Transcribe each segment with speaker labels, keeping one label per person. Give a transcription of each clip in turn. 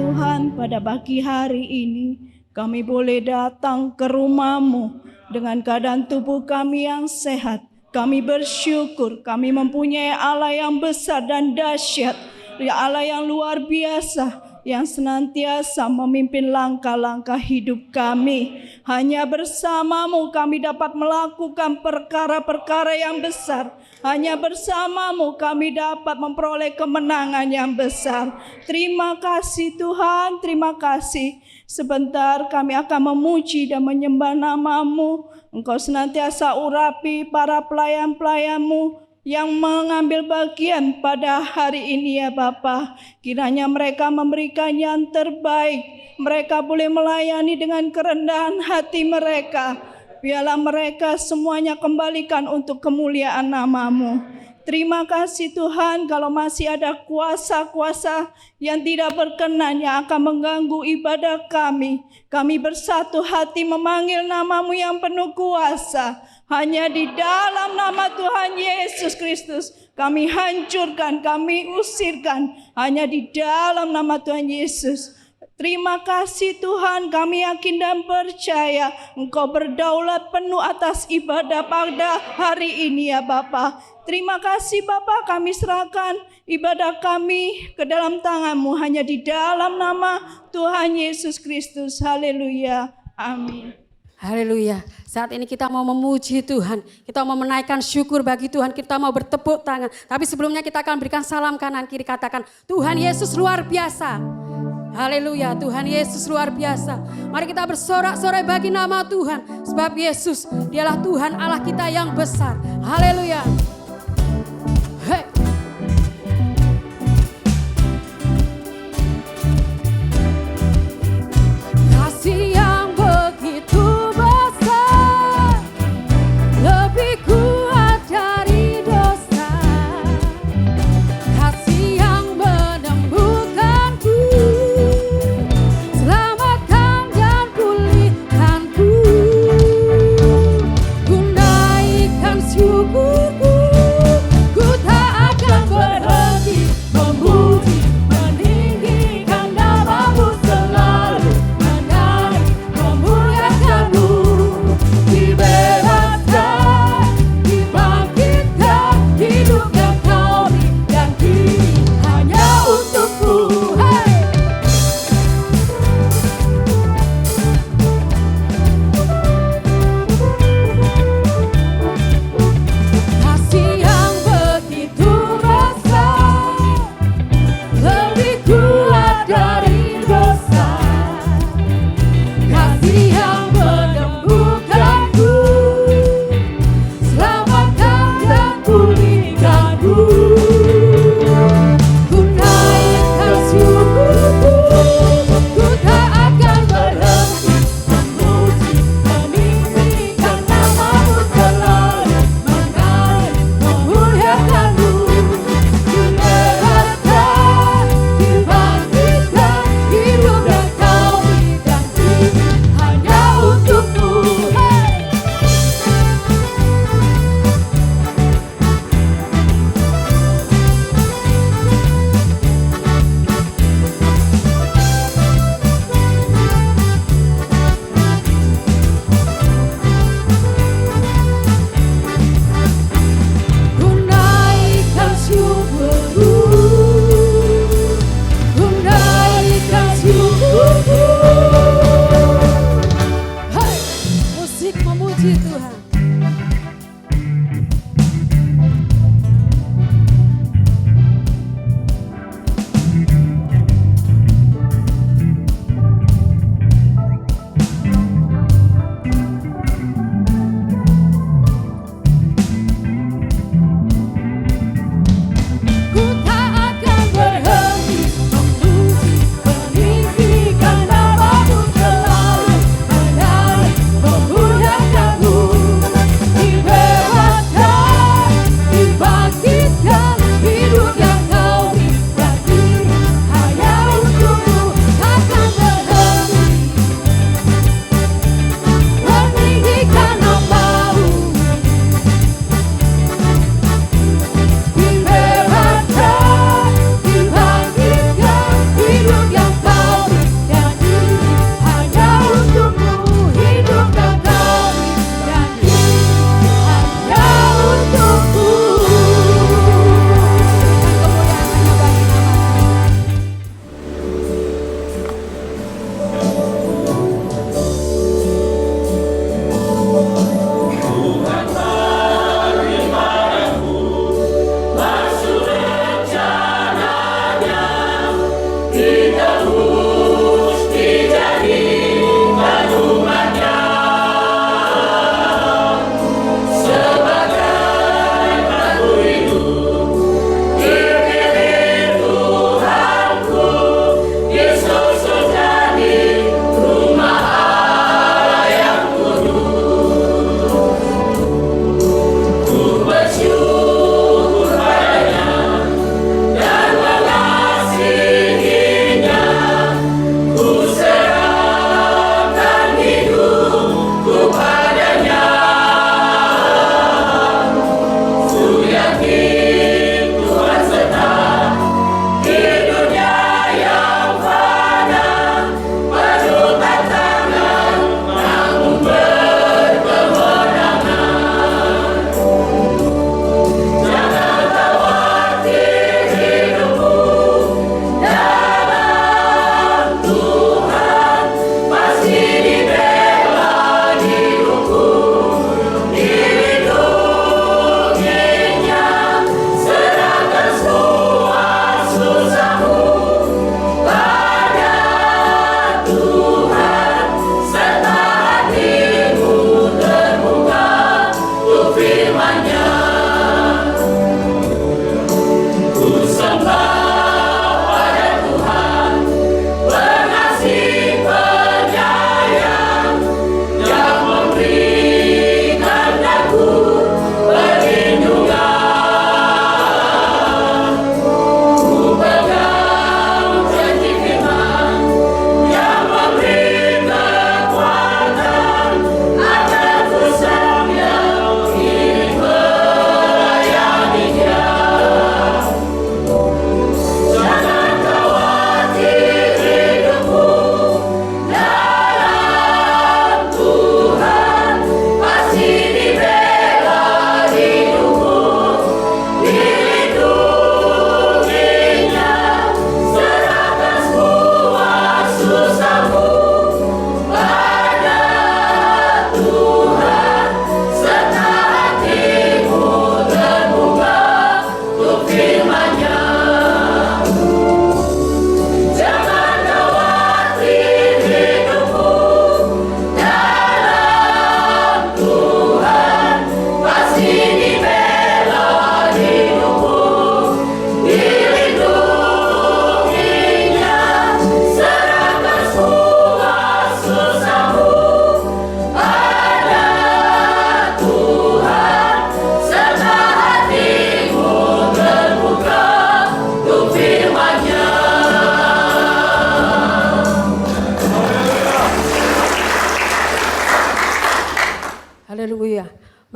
Speaker 1: Tuhan, pada pagi hari ini kami boleh datang ke rumah-Mu dengan keadaan tubuh kami yang sehat. Kami bersyukur kami mempunyai Allah yang besar dan dahsyat, Allah yang luar biasa, yang senantiasa memimpin langkah-langkah hidup kami. Hanya bersama-Mu kami dapat melakukan perkara-perkara yang besar. Hanya bersama-Mu kami dapat memperoleh kemenangan yang besar. Terima kasih Tuhan, terima kasih. Sebentar kami akan memuji dan menyembah nama-Mu. Engkau senantiasa urapi para pelayan-pelayan-Mu yang mengambil bagian pada hari ini ya Bapa. Kiranya mereka memberikan yang terbaik. Mereka boleh melayani dengan kerendahan hati mereka. Biarlah mereka semuanya kembalikan untuk kemuliaan nama-Mu. Terima kasih Tuhan, kalau masih ada kuasa-kuasa yang tidak berkenan yang akan mengganggu ibadah kami. Kami bersatu hati memanggil nama-Mu yang penuh kuasa. Hanya di dalam nama Tuhan Yesus Kristus kami hancurkan, kami usirkan. Hanya di dalam nama Tuhan Yesus. Terima kasih Tuhan, kami yakin dan percaya Engkau berdaulat penuh atas ibadah pada hari ini ya Bapa. Terima kasih Bapa, kami serahkan ibadah kami ke dalam tangan-Mu hanya di dalam nama Tuhan Yesus Kristus. Haleluya. Amin.
Speaker 2: Haleluya. Saat ini kita mau memuji Tuhan. Kita mau menaikkan syukur bagi Tuhan. Kita mau bertepuk tangan. Tapi sebelumnya kita akan berikan salam kanan kiri. Katakan Tuhan Yesus luar biasa. Haleluya, Tuhan Yesus luar biasa. Mari kita bersorak-sorai bagi nama Tuhan. Sebab Yesus dialah Tuhan Allah kita yang besar. Haleluya. Hey. Kasih yang begitu besar, lebih kuat dari dosa. Kasih yang menemukanku, selamatkan dan pulihkanku. Ku naikkan syukurku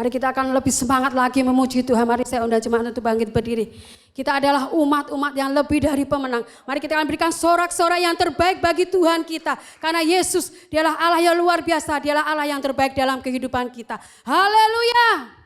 Speaker 2: Mari kita akan lebih semangat lagi memuji Tuhan. Mari saya undang jemaat untuk bangkit berdiri. Kita adalah umat-umat yang lebih dari pemenang. Mari kita akan berikan sorak-sorak yang terbaik bagi Tuhan kita. Karena Yesus dialah Allah yang luar biasa. Dialah Allah yang terbaik dalam kehidupan kita. Haleluya.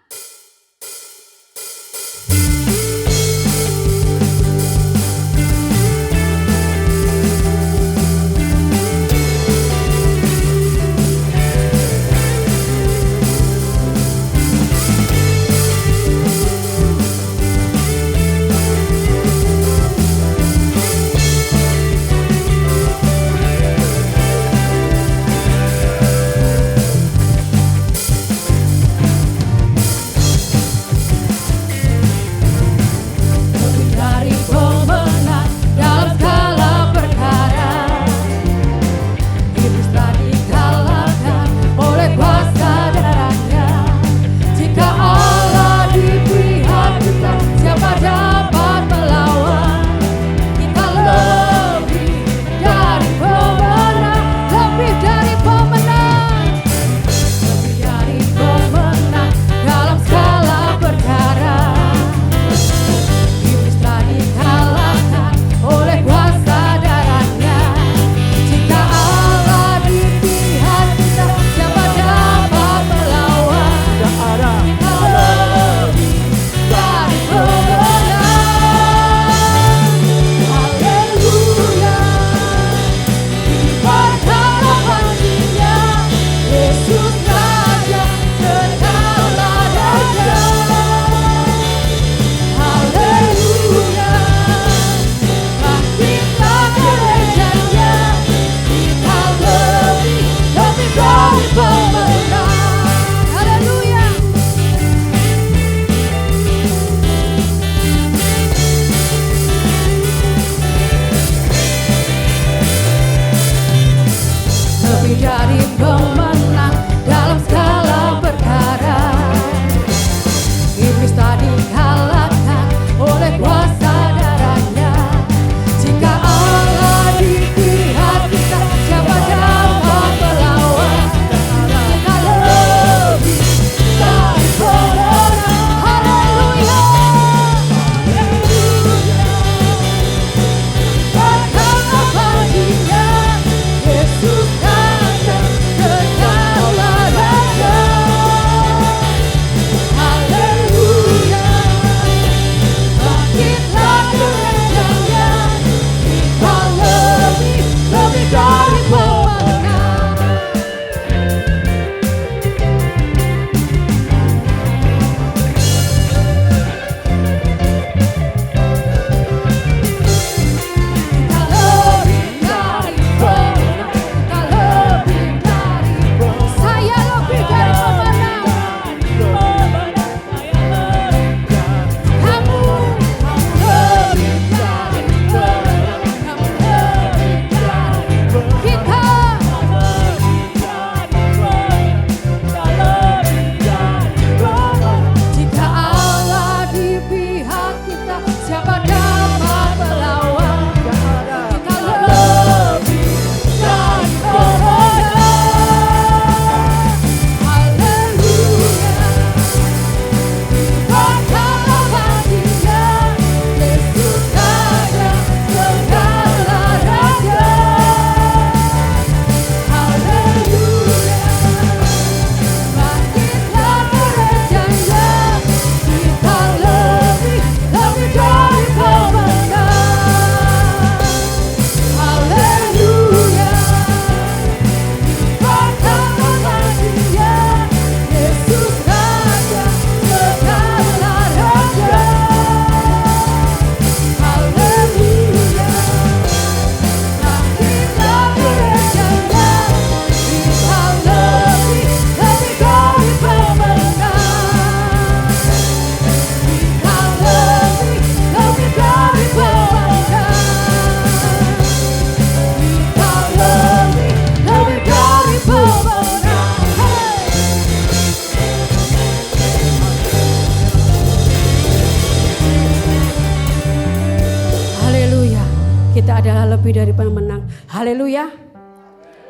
Speaker 2: Kita adalah lebih dari pemenang. Haleluya.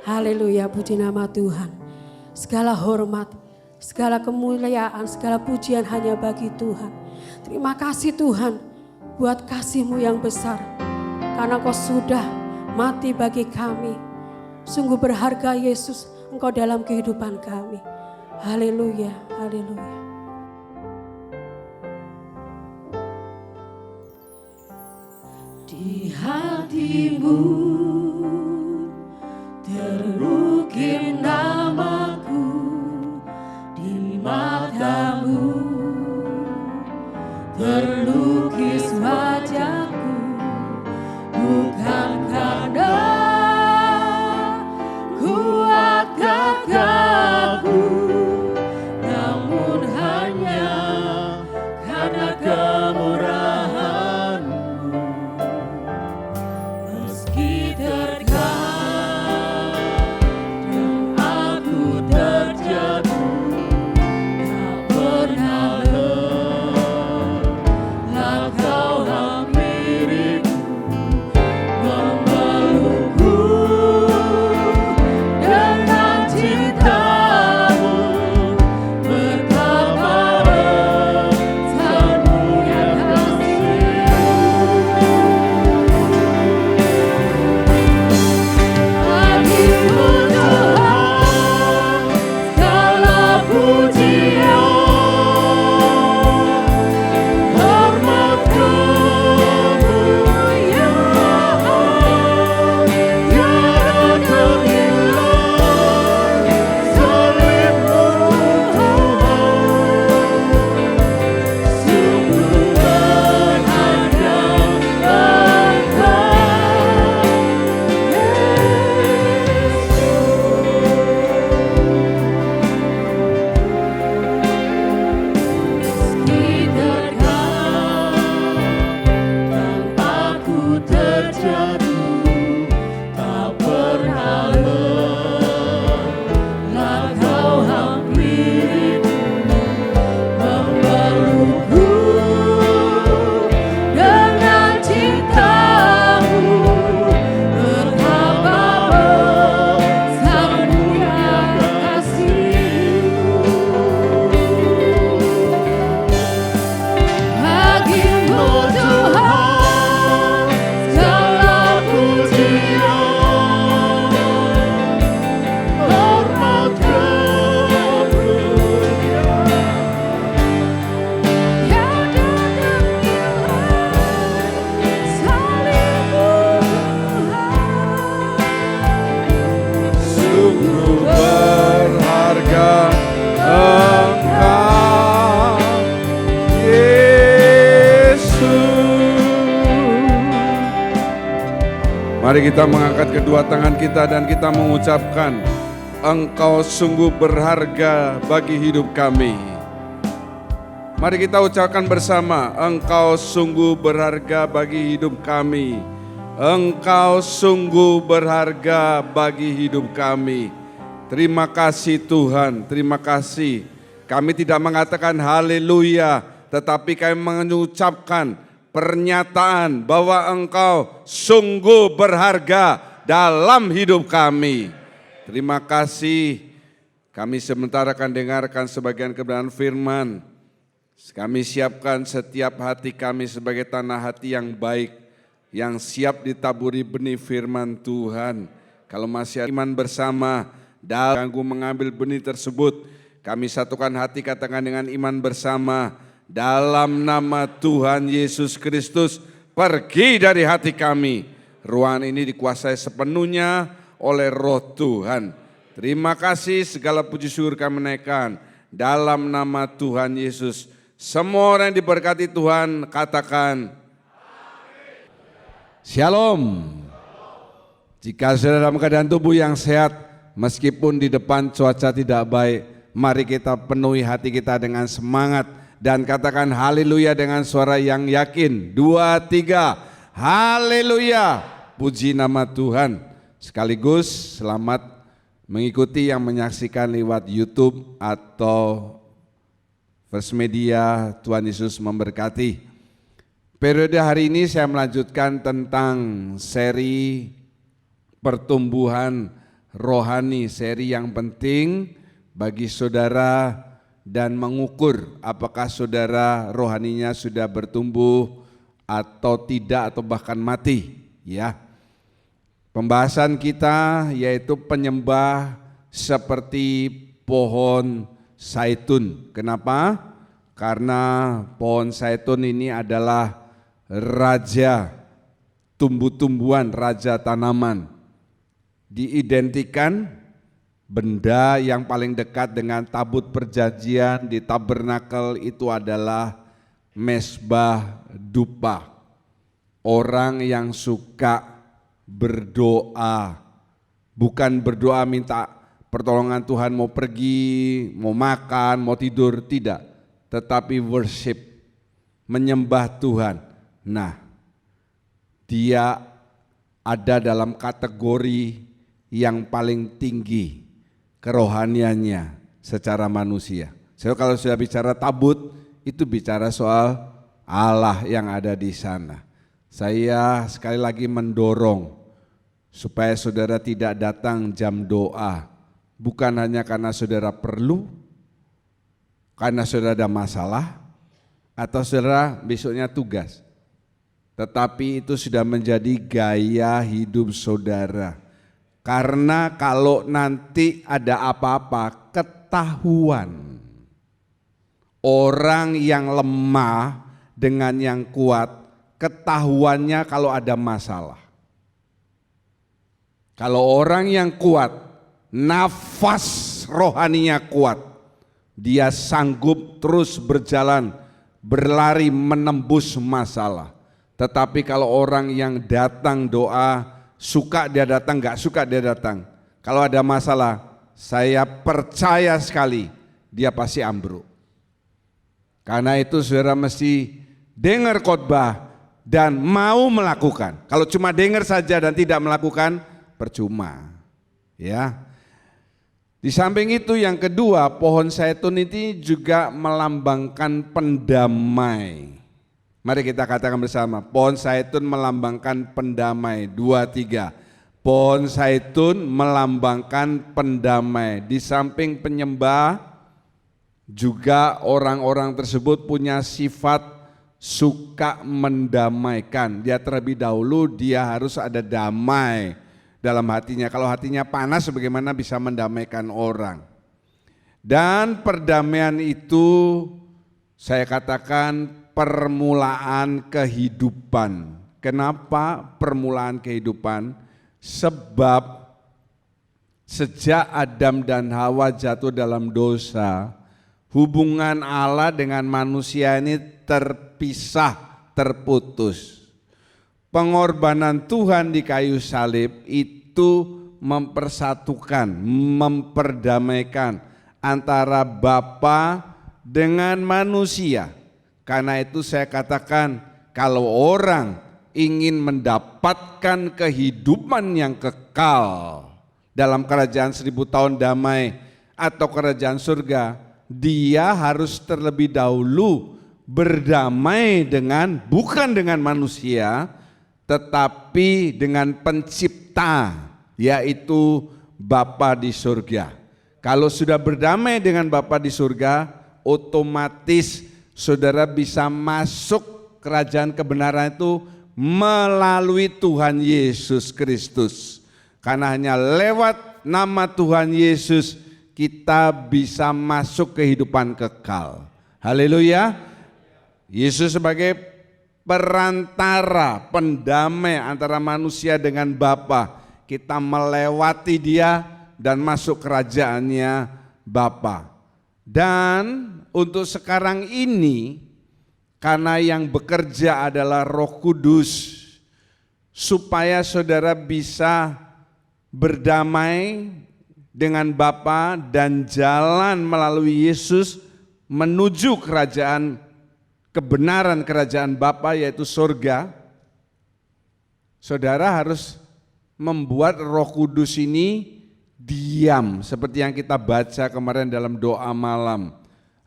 Speaker 2: Haleluya, puji nama Tuhan. Segala hormat, Segala kemuliaan, segala pujian hanya bagi Tuhan. Terima kasih Tuhan buat kasih-Mu yang besar. Karena Engkau sudah mati bagi kami. Sungguh berharga Yesus, Engkau dalam kehidupan kami. Haleluya, haleluya. Di hatimu terukir namaku, di matamu terlukis wajahku, bukan karena kuat gagahku, namun hanya karena kemurahan-Mu. Meski terkadang aku terjatuh, tak pernah lelah Kau hampiriku, memelukku dengan cinta-Mu. Betapa besar-Mu ya kasih-Mu. Bagimu Tuhan segala pujian, hormat kemuliaan, tiada terhilang salib-Mu Tuhan. Sungguh berharga Meski terkadang aku terjatuh, tak pernah lelah Kau hampiriku, memelukku dengan cinta-Mu. Betapa besar-Mu ya kasih-Mu. Bagimu Tuhan segala pujian, hormat kemuliaan, tiada terhilang salib-Mu Tuhan.
Speaker 3: Sungguh berharga Engkau, Yesus. Mari kita mengangkat kedua tangan kita dan kita mengucapkan, Engkau sungguh berharga bagi hidup kami. Mari kita ucapkan bersama, Engkau sungguh berharga bagi hidup kami. Engkau sungguh berharga bagi hidup kami. Terima kasih Tuhan, terima kasih. Kami tidak mengatakan haleluya, tetapi kami mengucapkan pernyataan bahwa Engkau sungguh berharga dalam hidup kami. Terima kasih. Kami sementara akan dengarkan sebagian kebenaran firman. Kami siapkan setiap hati kami sebagai tanah hati yang baik, yang siap ditaburi benih firman Tuhan. Kalau masih ada iman bersama, dalam mengambil benih tersebut, kami satukan hati, katakan dengan iman bersama, dalam nama Tuhan Yesus Kristus, pergi dari hati kami. Ruangan ini dikuasai sepenuhnya oleh Roh Tuhan. Terima kasih, segala puji syukur kami naikkan dalam nama Tuhan Yesus. Semua orang yang diberkati Tuhan katakan Shalom. Jika saudara dalam keadaan tubuh yang sehat, meskipun di depan cuaca tidak baik, mari kita penuhi hati kita dengan semangat dan katakan haleluya dengan suara yang yakin. 2, 3, haleluya, puji nama Tuhan. Sekaligus selamat mengikuti yang menyaksikan lewat YouTube atau First Media. Tuhan Yesus memberkati. Periode hari ini saya melanjutkan tentang seri pertumbuhan rohani, seri yang penting bagi saudara dan mengukur apakah saudara rohaninya sudah bertumbuh atau tidak atau bahkan mati, ya. Pembahasan kita yaitu penyembah seperti pohon zaitun. Kenapa? Karena pohon zaitun ini adalah raja tumbuh-tumbuhan, raja tanaman. Diidentikan benda yang paling dekat dengan tabut perjanjian di tabernakel itu adalah mezbah dupa. Orang yang suka berdoa, bukan berdoa minta pertolongan Tuhan, mau pergi, mau makan, mau tidur, tidak, tetapi worship, menyembah Tuhan. Nah, dia ada dalam kategori yang paling tinggi kerohaniannya secara manusia. So, kalau sudah bicara tabut, itu bicara soal Allah yang ada di sana. Saya sekali lagi mendorong supaya saudara tidak datang jam doa, bukan hanya karena saudara perlu, karena saudara ada masalah, atau saudara besoknya tugas. Tetapi itu sudah menjadi gaya hidup saudara. Karena kalau nanti ada apa-apa, ketahuan. Orang yang lemah dengan yang kuat, ketahuannya kalau ada masalah. Kalau orang yang kuat, nafas rohaninya kuat, dia sanggup terus berjalan, berlari menembus masalah. Tetapi kalau orang yang datang doa, suka dia datang, gak suka dia datang, kalau ada masalah, saya percaya sekali dia pasti ambruk. Karena itu saudara mesti dengar khotbah dan mau melakukan. Kalau cuma dengar saja dan tidak melakukan, percuma. Ya. Di samping itu yang kedua, pohon zaitun ini juga melambangkan pendamai. Mari kita katakan bersama, pohon zaitun melambangkan pendamai. 2, 3. Pohon zaitun melambangkan pendamai. Di samping penyembah, juga orang-orang tersebut punya sifat suka mendamaikan. Dia terlebih dahulu dia harus ada damai dalam hatinya. Kalau hatinya panas, bagaimana bisa mendamaikan orang? Dan perdamaian itu saya katakan permulaan kehidupan. Kenapa permulaan kehidupan? Sebab sejak Adam dan Hawa jatuh dalam dosa, hubungan Allah dengan manusia ini terpisah, terputus. Pengorbanan Tuhan di kayu salib itu mempersatukan, memperdamaikan antara Bapa dengan manusia. Karena itu saya katakan, kalau orang ingin mendapatkan kehidupan yang kekal dalam kerajaan 1000 tahun damai atau kerajaan surga, dia harus terlebih dahulu berdamai dengan, bukan dengan manusia, tetapi dengan pencipta, yaitu Bapa di surga. Kalau sudah berdamai dengan Bapa di surga, otomatis saudara bisa masuk kerajaan kebenaran itu melalui Tuhan Yesus Kristus. Karena hanya lewat nama Tuhan Yesus kita bisa masuk kehidupan kekal. Haleluya. Yesus sebagai perantara, pendamai antara manusia dengan Bapa. Kita melewati dia dan masuk kerajaannya Bapa. Dan untuk sekarang ini, karena yang bekerja adalah Roh Kudus, supaya saudara bisa berdamai dengan Bapa dan jalan melalui Yesus menuju kerajaan kebenaran, kerajaan Bapa yaitu surga, saudara harus membuat Roh Kudus ini diam, seperti yang kita baca kemarin dalam doa malam.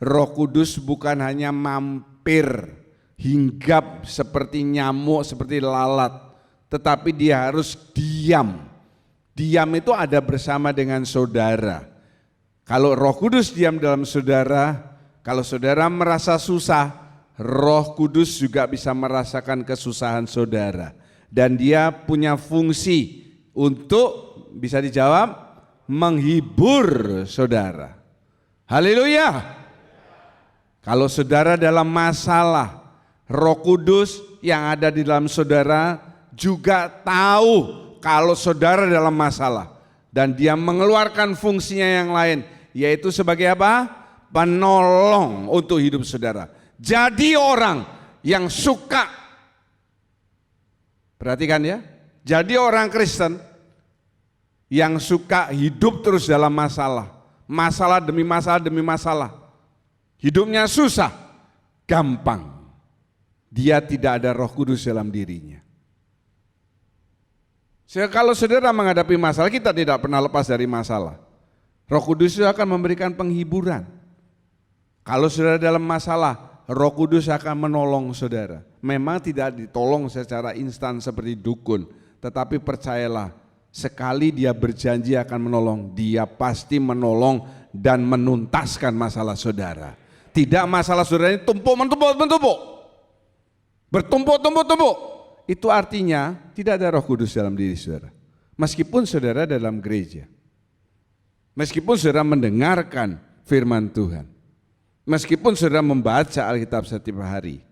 Speaker 3: Roh Kudus bukan hanya mampir, hinggap seperti nyamuk, seperti lalat, tetapi dia harus diam. Diam itu ada bersama dengan saudara. Kalau Roh Kudus diam dalam saudara, kalau saudara merasa susah, Roh Kudus juga bisa merasakan kesusahan saudara. Dan dia punya fungsi untuk, bisa dijawab, menghibur saudara. Haleluya. Kalau saudara dalam masalah, Roh Kudus yang ada di dalam saudara juga tahu kalau saudara dalam masalah. Dan dia mengeluarkan fungsinya yang lain, yaitu sebagai apa? Penolong untuk hidup saudara. Jadi orang yang suka, perhatikan ya, jadi orang Kristen yang suka hidup terus dalam masalah. Masalah demi masalah demi masalah. Hidupnya susah, gampang. Dia tidak ada Roh Kudus dalam dirinya. Kalau saudara menghadapi masalah, kita tidak pernah lepas dari masalah. Roh Kudus itu akan memberikan penghiburan. Kalau saudara dalam masalah, Roh Kudus akan menolong saudara. Memang tidak ditolong secara instan seperti dukun, tetapi percayalah, sekali dia berjanji akan menolong, dia pasti menolong dan menuntaskan masalah saudara. Tidak masalah saudara ini bertumpuk. Itu artinya tidak ada Roh Kudus dalam diri saudara. Meskipun saudara dalam gereja, meskipun saudara mendengarkan firman Tuhan, meskipun saudara membaca Alkitab setiap hari,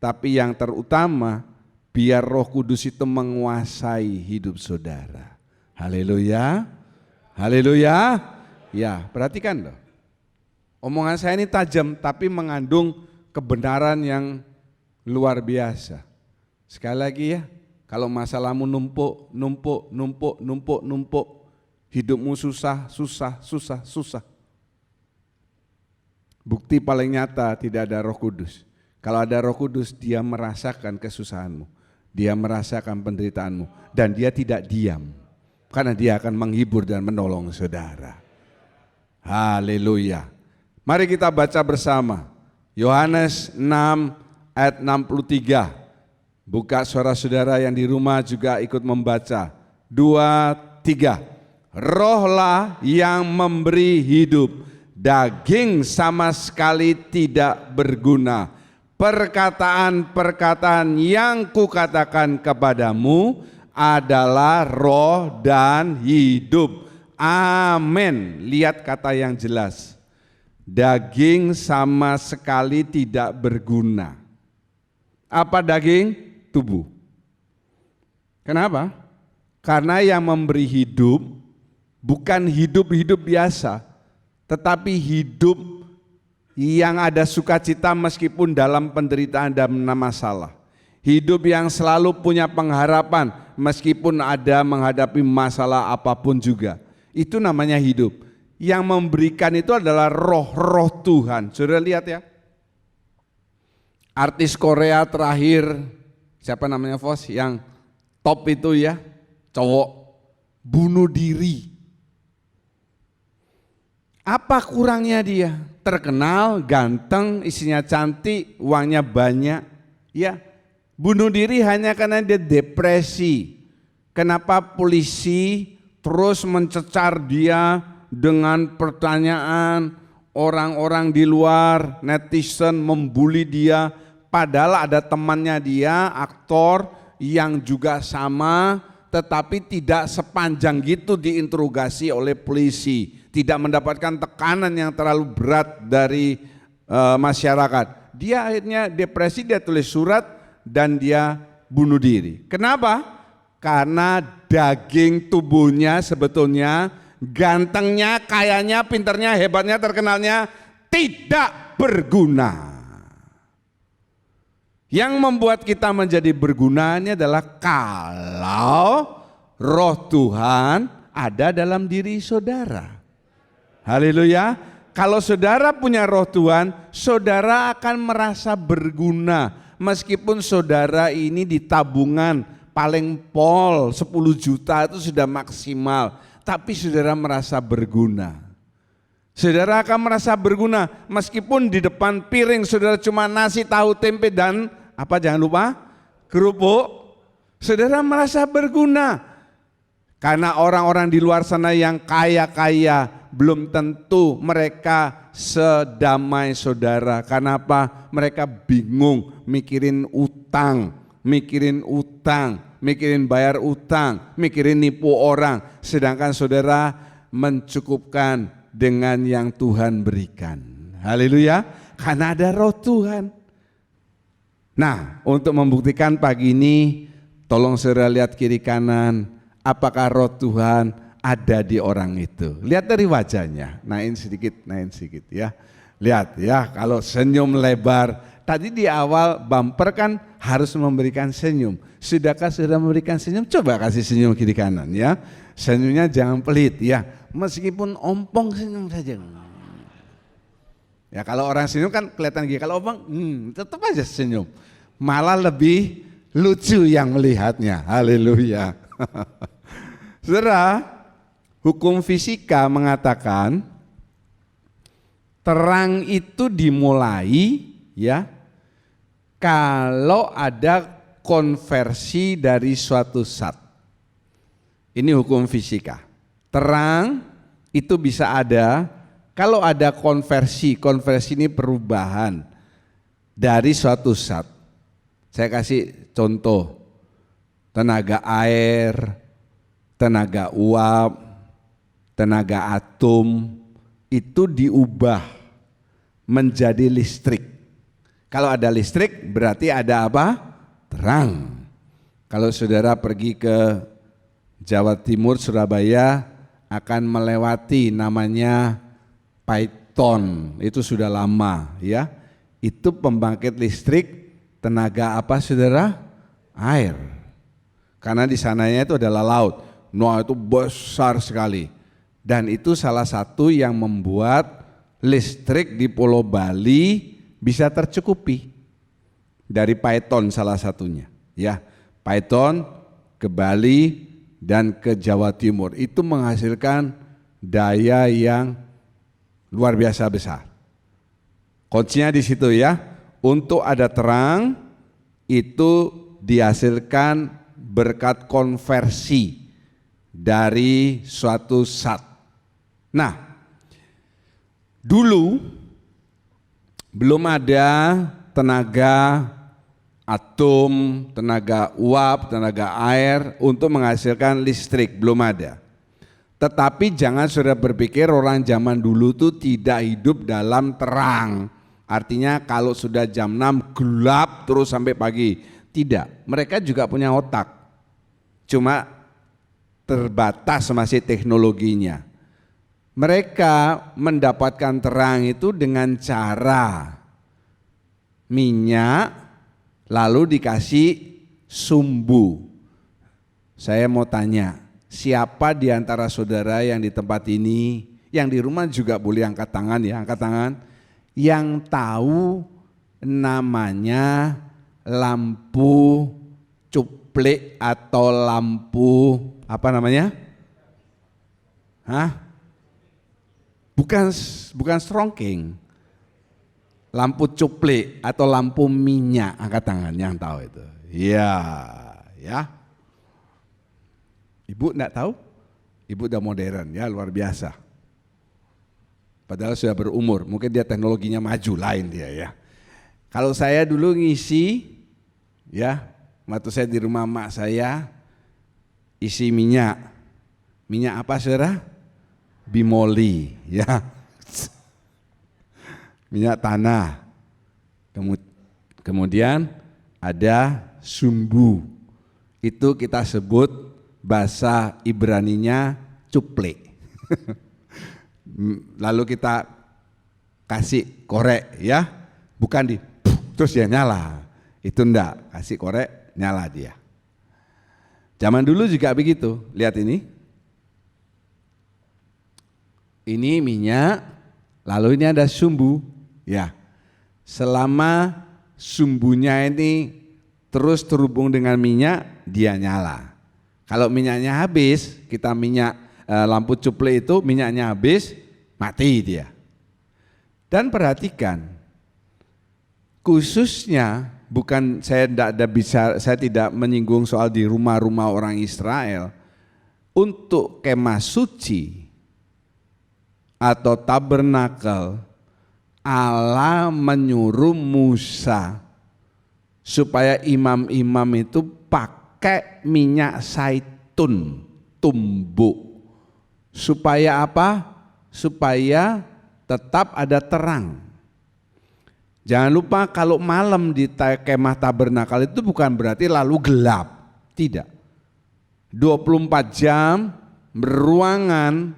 Speaker 3: tapi yang terutama biar Roh Kudus itu menguasai hidup saudara. Haleluya, haleluya. Ya, perhatikan loh. Omongan saya ini tajam tapi mengandung kebenaran yang luar biasa. Sekali lagi ya, kalau masalahmu numpuk, hidupmu susah. Bukti paling nyata tidak ada Roh Kudus. Kalau ada Roh Kudus, dia merasakan kesusahanmu, dia merasakan penderitaanmu, dan dia tidak diam, karena dia akan menghibur dan menolong saudara. Haleluya. Mari kita baca bersama Yohanes 6 ayat 63. Buka suara saudara yang di rumah juga ikut membaca. 2, 3. Rohlah yang memberi hidup, daging sama sekali tidak berguna. Perkataan-perkataan yang kukatakan kepadamu adalah roh dan hidup. Amin. Lihat kata yang jelas. Daging sama sekali tidak berguna. Apa daging? Tubuh. Kenapa? Karena yang memberi hidup bukan hidup biasa, tetapi hidup yang ada sukacita meskipun dalam penderitaan dan masalah. Hidup yang selalu punya pengharapan meskipun ada menghadapi masalah apapun juga. Itu namanya hidup. Yang memberikan itu adalah roh-roh Tuhan. Saudara lihat ya. Artis Korea terakhir, siapa namanya Fos, yang top itu ya, cowok, bunuh diri. Apa kurangnya dia? Terkenal, ganteng, isinya cantik, uangnya banyak, ya. Bunuh diri hanya karena dia depresi. Kenapa polisi terus mencecar dia dengan pertanyaan, orang-orang di luar, netizen membuli dia, padahal ada temannya dia, aktor yang juga sama, tetapi tidak sepanjang gitu diinterogasi oleh polisi, tidak mendapatkan tekanan yang terlalu berat dari masyarakat. Dia akhirnya depresi, dia tulis surat dan dia bunuh diri. Kenapa? Karena daging tubuhnya sebetulnya gantengnya, kayanya, pinternya, hebatnya, terkenalnya tidak berguna. Yang membuat kita menjadi berguna ini adalah kalau roh Tuhan ada dalam diri saudara. Haleluya. Kalau saudara punya roh Tuhan, saudara akan merasa berguna. Meskipun saudara ini di tabungan paling pol 10 juta itu sudah maksimal. Tapi saudara merasa berguna. Saudara akan merasa berguna meskipun di depan piring saudara cuma nasi, tahu, tempe dan apa, jangan lupa kerupuk. Saudara merasa berguna. Karena orang-orang di luar sana yang kaya-kaya belum tentu mereka sedamai saudara. Karena apa? Mereka bingung mikirin utang, mikirin bayar utang, mikirin nipu orang. Sedangkan saudara mencukupkan dengan yang Tuhan berikan. Haleluya, karena ada roh Tuhan. Nah, untuk membuktikan pagi ini, tolong saudara lihat kiri kanan, apakah roh Tuhan ada di orang itu. Lihat dari wajahnya, naik sedikit ya. Lihat ya, kalau senyum lebar. Tadi di awal bumper kan harus memberikan senyum. Sudahkah sudah memberikan senyum? Coba kasih senyum kiri kanan ya. Senyumnya jangan pelit ya. Meskipun ompong senyum saja. Ya kalau orang senyum kan kelihatan gini. Kalau ompong tetap aja senyum. Malah lebih lucu yang melihatnya. Haleluya. Saudara, hukum fisika mengatakan terang itu dimulai ya kalau ada konversi dari suatu zat. Ini hukum fisika. Terang itu bisa ada kalau ada konversi. Konversi ini perubahan dari suatu zat. Saya kasih contoh, tenaga air, tenaga uap, tenaga atom itu diubah menjadi listrik. Kalau ada listrik berarti ada apa? Terang. Kalau saudara pergi ke Jawa Timur, Surabaya akan melewati namanya Python, itu sudah lama ya. Itu pembangkit listrik tenaga apa saudara? Air. Karena di sananya itu adalah laut. Nah itu besar sekali. Dan itu salah satu yang membuat listrik di Pulau Bali bisa tercukupi. Dari Python salah satunya. Ya, Python ke Bali dan ke Jawa Timur. Itu menghasilkan daya yang luar biasa besar. Kuncinya di situ ya. Untuk ada terang itu dihasilkan berkat konversi dari suatu zat. Nah, dulu belum ada tenaga atom, tenaga uap, tenaga air untuk menghasilkan listrik, belum ada. Tetapi jangan sudah berpikir orang zaman dulu tuh tidak hidup dalam terang. Artinya kalau sudah jam 6 gelap terus sampai pagi. Tidak, mereka juga punya otak. Cuma terbatas masih teknologinya. Mereka mendapatkan terang itu dengan cara minyak lalu dikasih sumbu. Saya mau tanya, siapa di antara saudara yang di tempat ini, yang di rumah juga boleh angkat tangan ya, angkat tangan, yang tahu namanya lampu cuplek atau lampu apa namanya? Hah? Bukan strongking. Lampu cuplek atau lampu minyak, angkat tangan yang tahu itu. Iya, ya. Ibu enggak tahu? Ibu udah modern ya, luar biasa. Padahal sudah berumur, mungkin dia teknologinya maju lain dia ya. Kalau saya dulu ngisi ya, waktu saya di rumah mak saya isi minyak. Minyak apa saudara? Bimoli ya. Minyak tanah. Kemudian ada sumbu. Itu kita sebut bahasa Ibraninya cuplek. Lalu kita kasih korek ya, bukan di terus dia nyala. Itu enggak, kasih korek nyala dia. Zaman dulu juga begitu. Lihat ini. Ini minyak, lalu ini ada sumbu. Ya, selama sumbunya ini terus terhubung dengan minyak, dia nyala. Kalau minyaknya habis, kita lampu cuplek itu minyaknya habis, mati dia. Dan perhatikan, khususnya bukan saya tidak menyinggung soal di rumah-rumah orang Israel, untuk kemah suci atau tabernakel, Allah menyuruh Musa supaya imam-imam itu pakai minyak zaitun tumbuk. Supaya apa? Supaya tetap ada terang. Jangan lupa kalau malam di kemah tabernakel itu bukan berarti lalu gelap. Tidak. 24 jam ruangan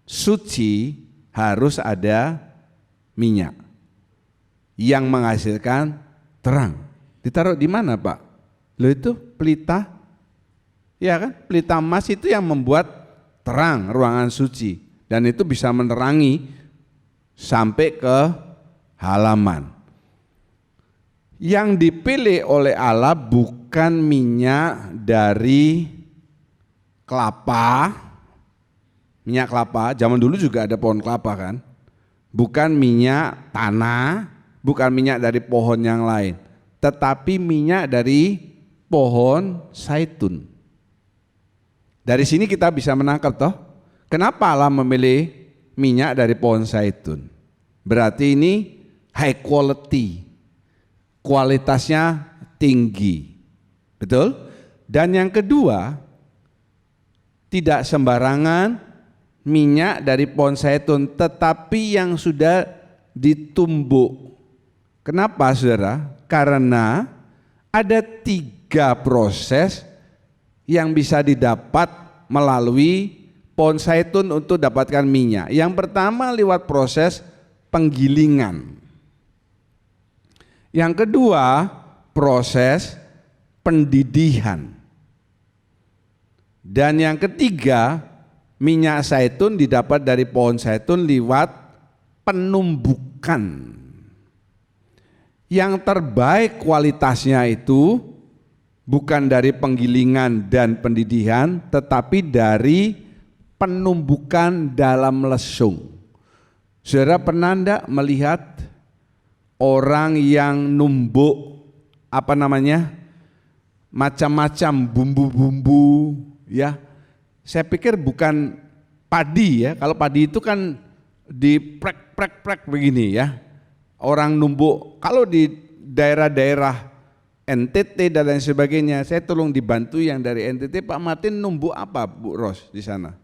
Speaker 3: suci harus ada minyak yang menghasilkan terang. Ditaruh di mana, Pak? Loh, itu pelita. Ya kan? Pelita emas itu yang membuat terang ruangan suci, dan itu bisa menerangi sampai ke halaman. Yang dipilih oleh Allah bukan minyak dari kelapa. Minyak kelapa, zaman dulu juga ada pohon kelapa kan. Bukan minyak tanah, bukan minyak dari pohon yang lain, tetapi minyak dari pohon zaitun. Dari sini kita bisa menangkap toh, kenapa Allah memilih minyak dari pohon zaitun. Berarti ini high quality, kualitasnya tinggi. Betul? Dan yang kedua, tidak sembarangan minyak dari pohon zaitun, tetapi yang sudah ditumbuk. Kenapa, saudara? Karena ada 3 proses yang bisa didapat melalui pohon zaitun untuk dapatkan minyak. Yang pertama lewat proses penggilingan. Yang kedua proses pendidihan. Dan yang ketiga, minyak zaitun didapat dari pohon zaitun lewat penumbukan. Yang terbaik kualitasnya itu bukan dari penggilingan dan pendidihan, tetapi dari penumbukan dalam lesung. Saudara pernah enggak melihat orang yang numbuk macam-macam bumbu-bumbu ya? Saya pikir bukan padi ya. Kalau padi itu kan diprek-prek begini ya. Orang numbuk. Kalau di daerah-daerah NTT dan lain sebagainya, saya tolong dibantu yang dari NTT, Pak Martin numbuk apa Bu Ros di sana?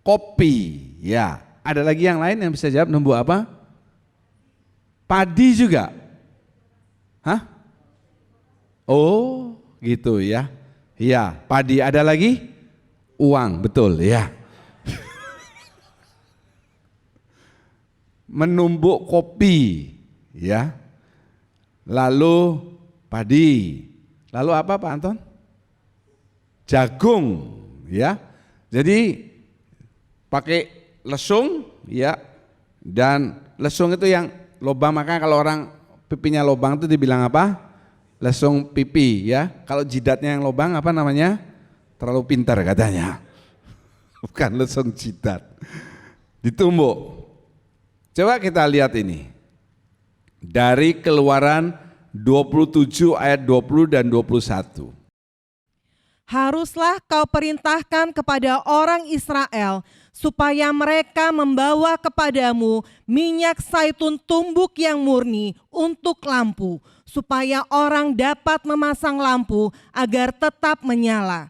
Speaker 3: Kopi, ya. Ada lagi yang lain yang bisa jawab numbuk apa? Padi juga. Hah? Oh, gitu ya. Iya, padi. Ada lagi? Uang, betul ya. Menumbuk kopi, ya. Lalu padi. Lalu apa Pak Anton? Jagung, ya. Jadi pakai lesung, ya. Dan lesung itu yang lobang, makanya kalau orang pipinya lobang itu dibilang apa? Lesung pipi, ya. Kalau jidatnya yang lobang apa namanya? Terlalu pintar katanya. Bukan lesung jidat. Ditumbuk. Coba kita lihat ini. Dari Keluaran 27 ayat 20 dan 21.
Speaker 4: Haruslah kau perintahkan kepada orang Israel supaya mereka membawa kepadamu minyak zaitun tumbuk yang murni untuk lampu, supaya orang dapat memasang lampu agar tetap menyala.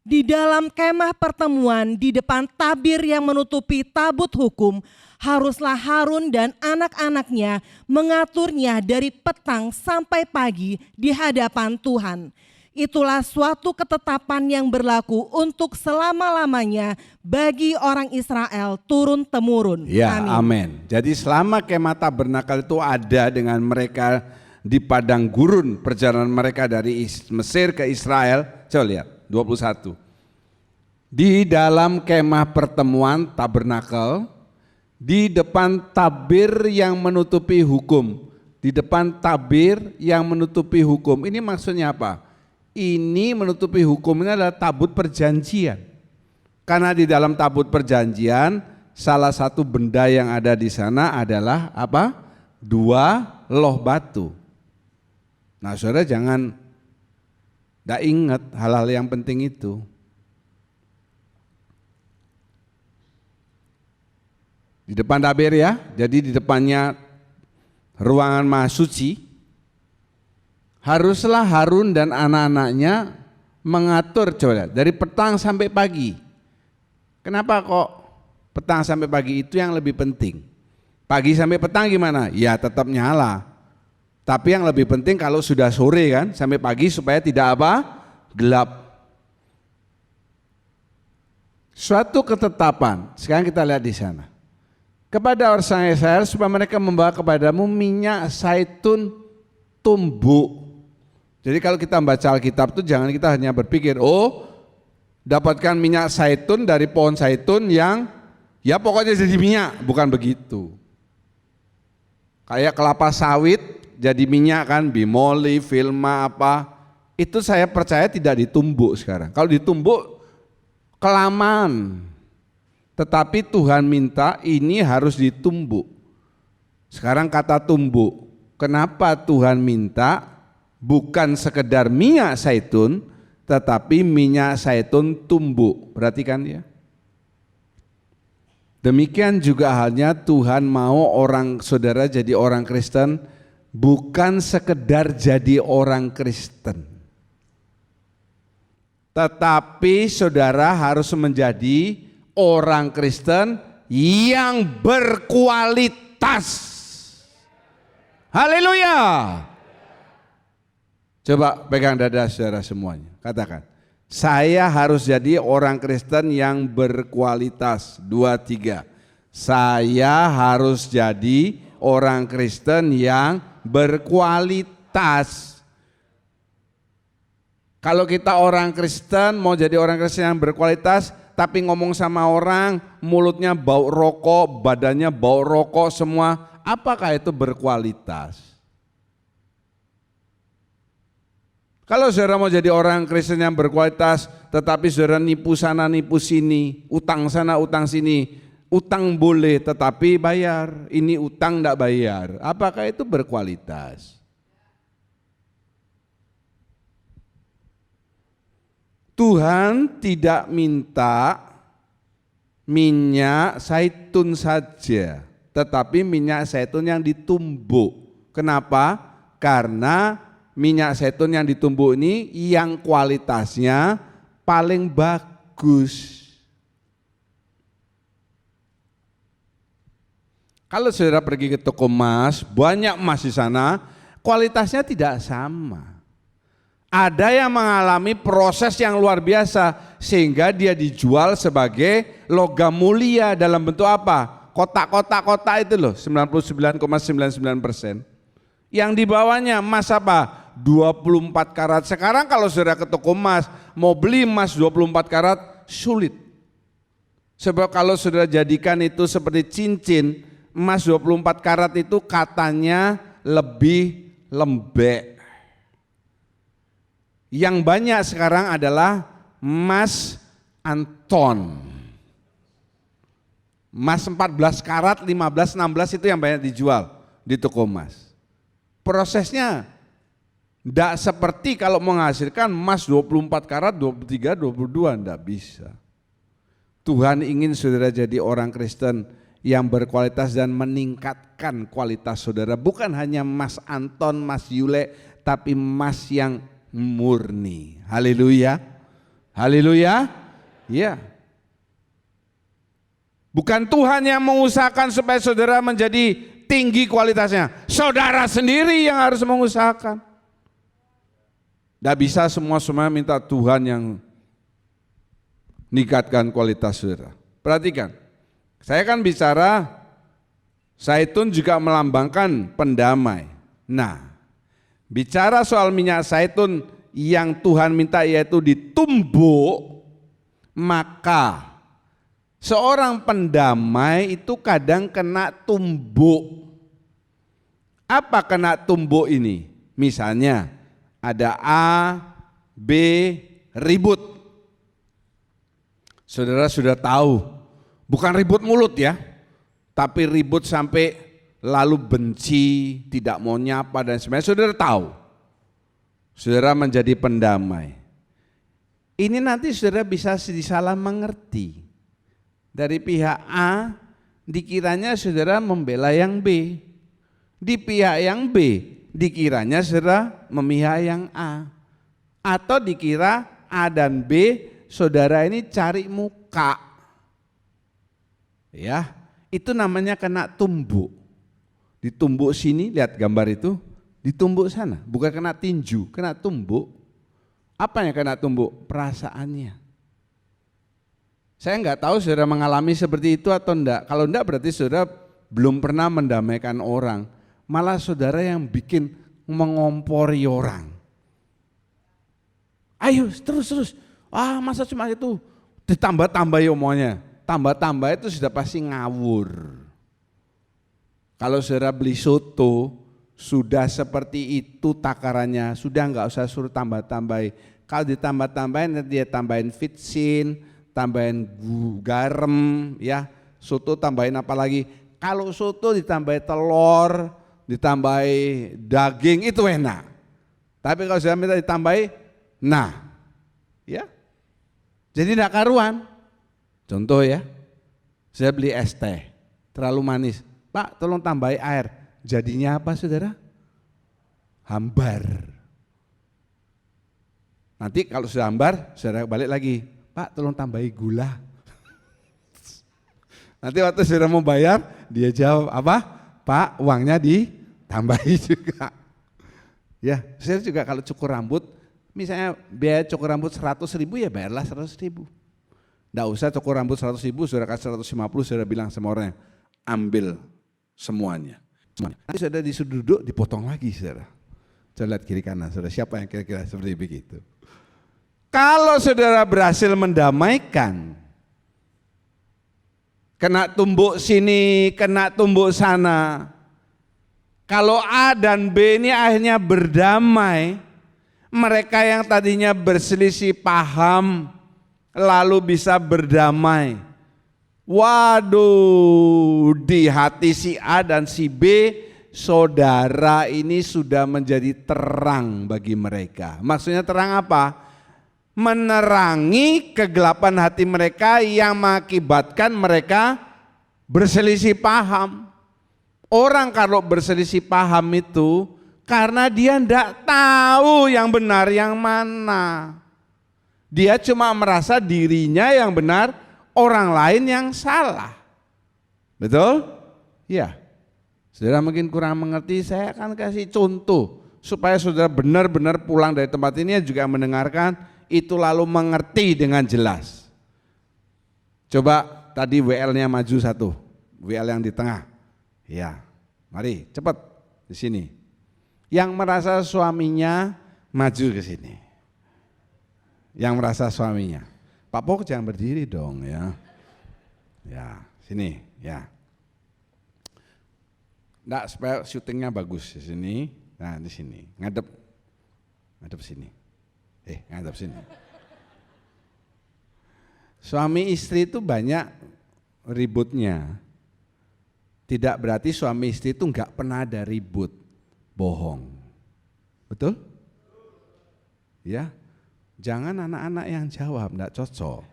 Speaker 4: Di dalam kemah pertemuan di depan tabir yang menutupi tabut hukum, haruslah Harun dan anak-anaknya mengaturnya dari petang sampai pagi di hadapan Tuhan. Itulah suatu ketetapan yang berlaku untuk selama-lamanya bagi orang Israel turun-temurun.
Speaker 3: Ya, amin. Jadi selama kemah tabernakel itu ada dengan mereka di padang gurun, perjalanan mereka dari Mesir ke Israel. Coba lihat 21. Di dalam kemah pertemuan tabernakel, di depan tabir yang menutupi hukum. Di depan tabir yang menutupi hukum. Ini maksudnya apa? Ini menutupi hukum ini adalah tabut perjanjian. Karena di dalam tabut perjanjian, salah satu benda yang ada di sana adalah apa? 2 loh batu. Nah, saudara jangan tidak ingat hal-hal yang penting itu. di depan tabir ya, jadi di depannya ruangan Maha Suci, haruslah Harun dan anak-anaknya mengatur, coba dari petang sampai pagi. Kenapa kok petang sampai pagi itu yang lebih penting? Pagi sampai petang gimana? Ya tetap nyala. Tapi yang lebih penting kalau sudah sore kan, sampai pagi supaya tidak apa? Gelap. Suatu ketetapan, sekarang kita lihat di sana. Kepada orang Israel supaya mereka membawa kepadamu minyak zaitun tumbuk. Jadi kalau kita membaca Alkitab itu jangan kita hanya berpikir, oh dapatkan minyak zaitun dari pohon zaitun yang ya pokoknya jadi minyak, bukan begitu. Kayak kelapa sawit jadi minyak kan, bimoli, filma apa, itu saya percaya tidak ditumbuk sekarang. Kalau ditumbuk kelamaan, tetapi Tuhan minta ini harus ditumbuk. Sekarang kata tumbuk, kenapa Tuhan minta bukan sekedar minyak zaitun, tetapi minyak zaitun tumbuk, perhatikan ya. Demikian juga halnya Tuhan mau orang saudara jadi orang Kristen, bukan sekedar jadi orang Kristen, tetapi saudara harus menjadi orang Kristen yang berkualitas. Haleluya. Coba pegang dada saudara semuanya, katakan, saya harus jadi orang Kristen yang berkualitas. 2, 3. Saya harus jadi orang Kristen yang berkualitas. Kalau kita orang Kristen mau jadi orang Kristen yang berkualitas, tapi ngomong sama orang mulutnya bau rokok, badannya bau rokok semua, apakah itu berkualitas? Kalau saudara mau jadi orang Kristen yang berkualitas, tetapi saudara nipu sana nipu sini, utang sana utang sini, utang boleh tetapi bayar, ini utang enggak bayar, apakah itu berkualitas? Tuhan tidak minta minyak zaitun saja, tetapi minyak zaitun yang ditumbuk. Kenapa? Karena minyak zaitun yang ditumbuk ini yang kualitasnya paling bagus. Kalau saudara pergi ke toko emas, banyak emas di sana, kualitasnya tidak sama. Ada yang mengalami proses yang luar biasa sehingga dia dijual sebagai logam mulia dalam bentuk apa? Kotak-kotak itu loh, 99,99%. Yang di bawahnya emas apa? 24 karat. Sekarang kalau saudara ke toko emas mau beli emas 24 karat sulit. Sebab kalau saudara jadikan itu seperti cincin, emas 24 karat itu katanya lebih lembek. Yang banyak sekarang adalah emas Anton. Emas 14 karat, 15, 16 itu yang banyak dijual di toko emas. Prosesnya tidak seperti kalau menghasilkan emas 24 karat, 23, 22, tidak bisa. Tuhan ingin saudara jadi orang Kristen yang berkualitas dan meningkatkan kualitas saudara. Bukan hanya emas Anton, emas Yule, tapi emas yang murni. Haleluya. Haleluya. Ya. Bukan Tuhan yang mengusahakan supaya saudara menjadi tinggi kualitasnya. Saudara sendiri yang harus mengusahakan. Tidak bisa semua minta Tuhan yang meningkatkan kualitas saudara. Perhatikan. Saya kan bicara zaitun juga melambangkan pendamai. Nah, bicara soal minyak zaitun yang Tuhan minta yaitu ditumbuk, maka seorang pendamai itu kadang kena tumbuk. Apa kena tumbuk ini? Misalnya ada A, B, ribut. Saudara sudah tahu, bukan ribut mulut ya, tapi ribut sampai lalu benci, tidak mau nyapa dan sebagainya. Saudara tahu, saudara menjadi pendamai. Ini nanti saudara bisa disalah mengerti. Dari pihak A dikiranya saudara membela yang B. Di pihak yang B, dikiranya saudara memihak yang A. Atau dikira A dan B, saudara ini cari muka. Ya, itu namanya kena tumbuk. Ditumbuk sini, lihat gambar itu, ditumbuk sana. Bukan kena tinju, kena tumbuk. Apa yang kena tumbuk? Perasaannya. Saya enggak tahu saudara mengalami seperti itu atau enggak. Kalau enggak berarti saudara belum pernah mendamaikan orang. Malah saudara yang bikin mengompori orang. Ayo terus. Masa cuma itu? Ditambah-tambah omongannya. Tambah-tambah itu sudah pasti ngawur. Kalau saudara beli soto, sudah seperti itu takarannya. Sudah enggak usah suruh tambah-tambahin. Kalau ditambah-tambahin nanti dia tambahin vitsin, tambahin garam, ya, soto tambahin apa lagi? Kalau soto ditambahin telur, ditambahin daging itu enak. Tapi kalau saya minta ditambahin, ya, jadi tidak karuan. Contoh ya, saya beli es teh, terlalu manis. Pak, tolong tambahin air. Jadinya apa saudara? Hambar. Nanti kalau sudah hambar, saudara balik lagi. Pak, tolong tambahi gula. Nanti waktu saudara mau bayar, dia jawab apa? Pak, uangnya ditambahi juga. Ya, saya juga kalau cukur rambut, misalnya biaya cukur rambut 100.000 ya bayarlah 100.000. Nggak usah cukur rambut 100.000, saudara kasih 150, saudara bilang sama orangnya, ambil semuanya. Nanti saudara disuruh duduk, dipotong lagi saudara. Coba lihat kiri kanan, saudara, siapa yang kira-kira seperti begitu? Kalau saudara berhasil mendamaikan, kena tumbuk sini, kena tumbuk sana. Kalau A dan B ini akhirnya berdamai, mereka yang tadinya berselisih paham, lalu bisa berdamai. Waduh, di hati si A dan si B, saudara ini sudah menjadi terang bagi mereka. Maksudnya terang apa? Menerangi kegelapan hati mereka yang mengakibatkan mereka berselisih paham. Orang kalau berselisih paham itu karena dia tidak tahu yang benar yang mana. Dia cuma merasa dirinya yang benar, orang lain yang salah. Betul? Ya. Saudara mungkin kurang mengerti, saya akan kasih contoh supaya saudara benar-benar pulang dari tempat ini juga mendengarkan itu lalu mengerti dengan jelas. Coba tadi WL-nya maju satu, WL yang di tengah. Ya, mari cepat di sini. Yang merasa suaminya maju ke sini. Yang merasa suaminya. Pak Pok jangan berdiri dong ya. Ya, sini ya. Nggak, supaya syutingnya bagus di sini. Nah, di sini. Ngadep sini. Ngadep sini. Suami istri itu banyak ributnya. Tidak berarti suami istri itu enggak pernah ada ribut. Bohong. Betul? Ya. Jangan anak-anak yang jawab, enggak cocok.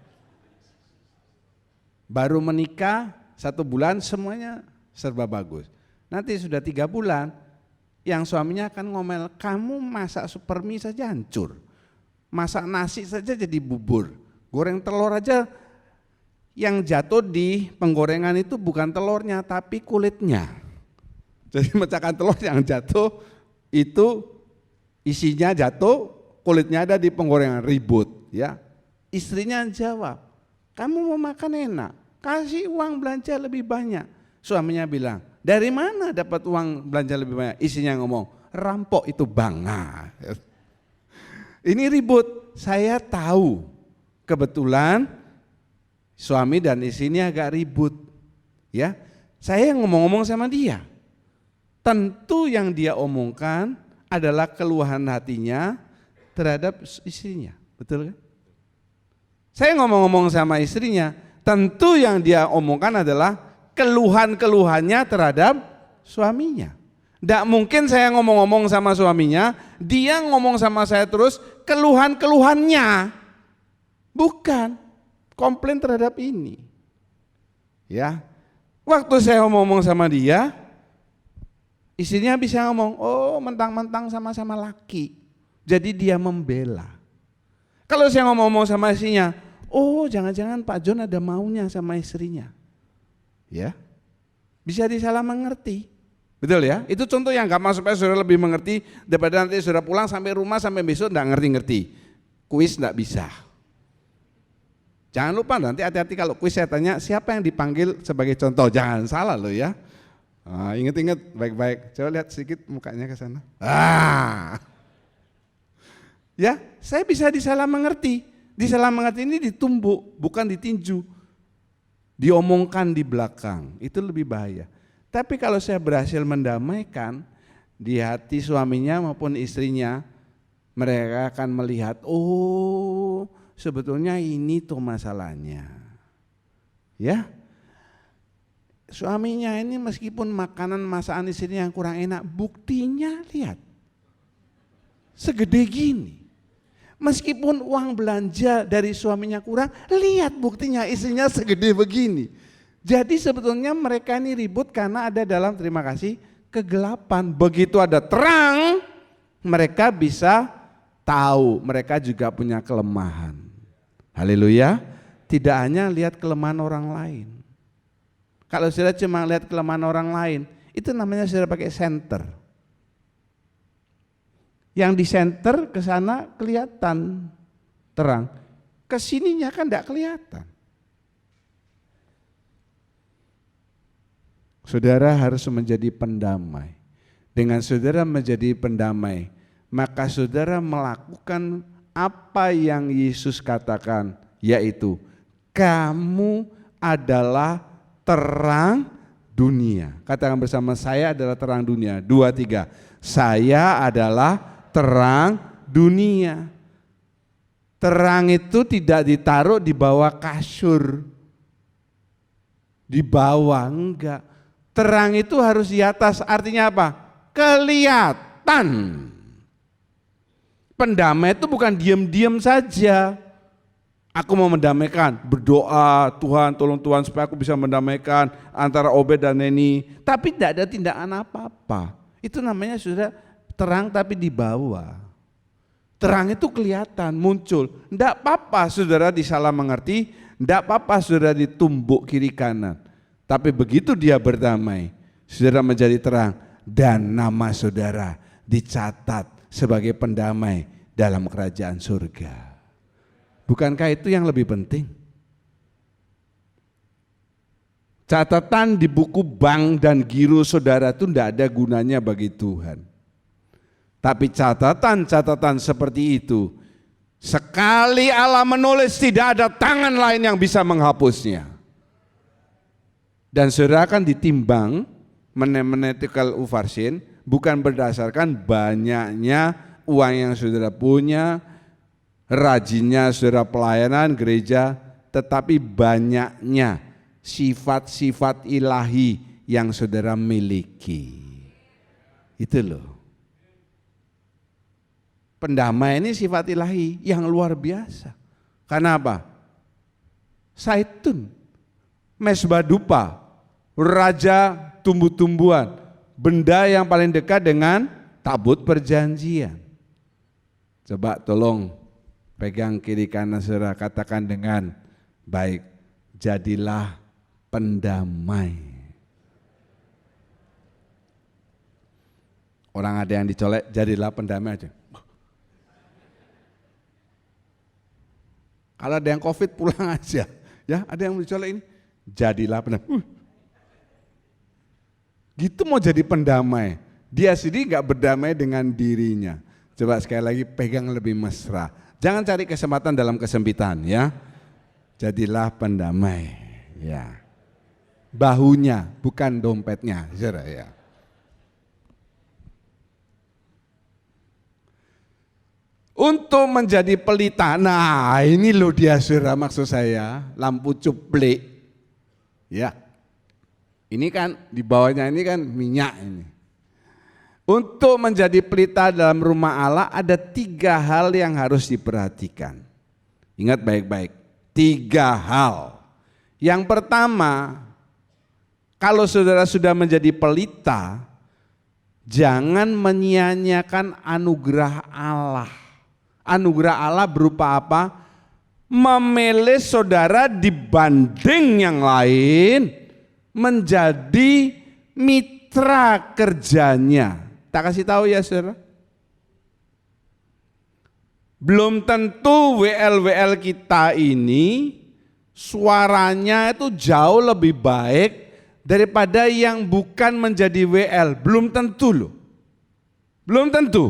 Speaker 3: Baru menikah 1 bulan semuanya serba bagus. Nanti sudah 3 bulan, yang suaminya akan ngomel, kamu masak super mie saja hancur. Masak nasi saja jadi bubur, goreng telur aja yang jatuh di penggorengan itu bukan telurnya tapi kulitnya. Jadi mecahkan telur yang jatuh itu isinya jatuh, kulitnya ada di penggorengan, ribut ya. Istrinya jawab, kamu mau makan enak, kasih uang belanja lebih banyak. Suaminya bilang, dari mana dapat uang belanja lebih banyak? Istrinya ngomong, rampok itu bangga. Ini ribut, saya tahu kebetulan suami dan istri ini agak ribut. Ya, saya ngomong-ngomong sama dia. Tentu yang dia omongkan adalah keluhan hatinya terhadap istrinya, betul kan? Saya ngomong-ngomong sama istrinya, tentu yang dia omongkan adalah keluhan-keluhannya terhadap suaminya. Tidak mungkin saya ngomong-ngomong sama suaminya, dia ngomong sama saya terus keluhan-keluhannya. Bukan, komplain terhadap ini. Ya, Waktu saya ngomong sama dia, istrinya bisa ngomong, oh mentang-mentang sama-sama laki, jadi dia membela. Kalau saya ngomong sama istrinya, oh jangan-jangan Pak John ada maunya sama istrinya. Ya, bisa disalah mengerti. Betul ya? Itu contoh yang gampang supaya saudara lebih mengerti daripada nanti saudara pulang sampai rumah sampai besok enggak ngerti-ngerti. Kuis enggak bisa. Jangan lupa nanti hati-hati kalau kuis saya tanya siapa yang dipanggil sebagai contoh, jangan salah loh ya. Ingat-ingat baik-baik. Coba lihat sedikit mukanya ke sana. Ya, saya bisa disalah mengerti. Disalah mengerti ini ditumbuk, bukan ditinju. Diomongkan di belakang, itu lebih bahaya. Tapi kalau saya berhasil mendamaikan di hati suaminya maupun istrinya, mereka akan melihat, oh sebetulnya ini tuh masalahnya. Ya, suaminya ini meskipun makanan masakan istrinya yang kurang enak, buktinya lihat, segede gini. Meskipun uang belanja dari suaminya kurang, lihat buktinya istrinya segede begini. Jadi sebetulnya mereka ini ribut karena ada dalam, terima kasih, kegelapan. Begitu ada terang, mereka bisa tahu mereka juga punya kelemahan. Haleluya. Tidak hanya lihat kelemahan orang lain. Kalau saudara cuma lihat kelemahan orang lain, itu namanya saudara pakai senter. Yang di senter ke sana kelihatan terang, ke sininya kan enggak kelihatan. Saudara harus menjadi pendamai. Dengan saudara menjadi pendamai, maka saudara melakukan apa yang Yesus katakan, yaitu kamu adalah terang dunia. Katakan bersama, saya adalah terang dunia. 2, 3. Saya adalah terang dunia. Terang itu tidak ditaruh di bawah kasur, di bawah, enggak. Terang itu harus di atas, artinya apa? Kelihatan. Pendamai itu bukan diam-diam saja. Aku mau mendamaikan, berdoa, Tuhan tolong Tuhan supaya aku bisa mendamaikan antara Obed dan Neni. Tapi tidak ada tindakan apa-apa. Itu namanya sudah terang tapi di bawah. Terang itu kelihatan, muncul. Tidak apa-apa saudara disalah mengerti, tidak apa-apa saudara ditumbuk kiri kanan. Tapi begitu dia berdamai, saudara menjadi terang dan nama saudara dicatat sebagai pendamai dalam kerajaan surga. Bukankah itu yang lebih penting? Catatan di buku bank dan giro saudara itu tidak ada gunanya bagi Tuhan. Tapi catatan-catatan seperti itu, sekali Allah menulis tidak ada tangan lain yang bisa menghapusnya. Dan saudara akan ditimbang mathematical uvarsin bukan berdasarkan banyaknya uang yang saudara punya, rajinnya saudara pelayanan gereja, tetapi banyaknya sifat-sifat ilahi yang saudara miliki. Itu loh. Pendamai ini sifat ilahi yang luar biasa. Karena apa? Saitun, mesbah dupa, raja tumbuh-tumbuhan, benda yang paling dekat dengan tabut perjanjian. Coba tolong pegang kiri kanan saudara, katakan dengan baik, jadilah pendamai. Orang ada yang dicolek, jadilah pendamai aja. Kalau ada yang COVID pulang aja, ya ada yang dicolek ini, jadilah pendamai. Gitu mau jadi pendamai, dia sendiri nggak berdamai dengan dirinya. Coba sekali lagi pegang lebih mesra. Jangan cari kesempatan dalam kesempitan ya. Jadilah pendamai ya. Bahunya bukan dompetnya, saudara ya. Untuk menjadi pelita, nah ini loh dia saudara maksud saya, lampu cuplik. Ya, ini kan di bawahnya ini kan minyak ini. Untuk menjadi pelita dalam rumah Allah ada 3 hal yang harus diperhatikan. Ingat baik-baik, 3 hal. Yang pertama, Kalau saudara sudah menjadi pelita, jangan menyia-nyiakan anugerah Allah. Anugerah Allah berupa apa? Memilih saudara dibanding yang lain menjadi mitra kerjanya. Tak kasih tahu ya saudara. Belum tentu WL kita ini suaranya itu jauh lebih baik daripada yang bukan menjadi WL. Belum tentu loh. Belum tentu.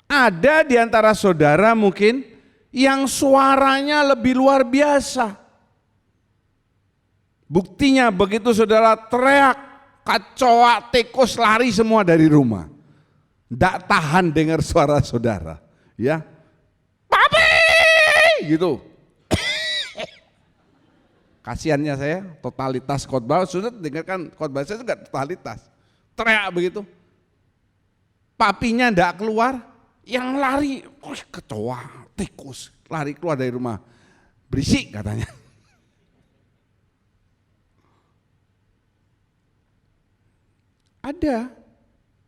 Speaker 3: Ada di antara saudara mungkin yang suaranya lebih luar biasa. Buktinya begitu saudara teriak, kecoa, tikus lari semua dari rumah. Tidak tahan dengar suara saudara. Ya, papi gitu. Kasiannya saya, totalitas khotbah, sudah dengarkan khotbah saya juga totalitas. Teriak begitu. Papinya enggak keluar, yang lari, kecoa, tikus, lari keluar dari rumah. Berisik katanya. Ada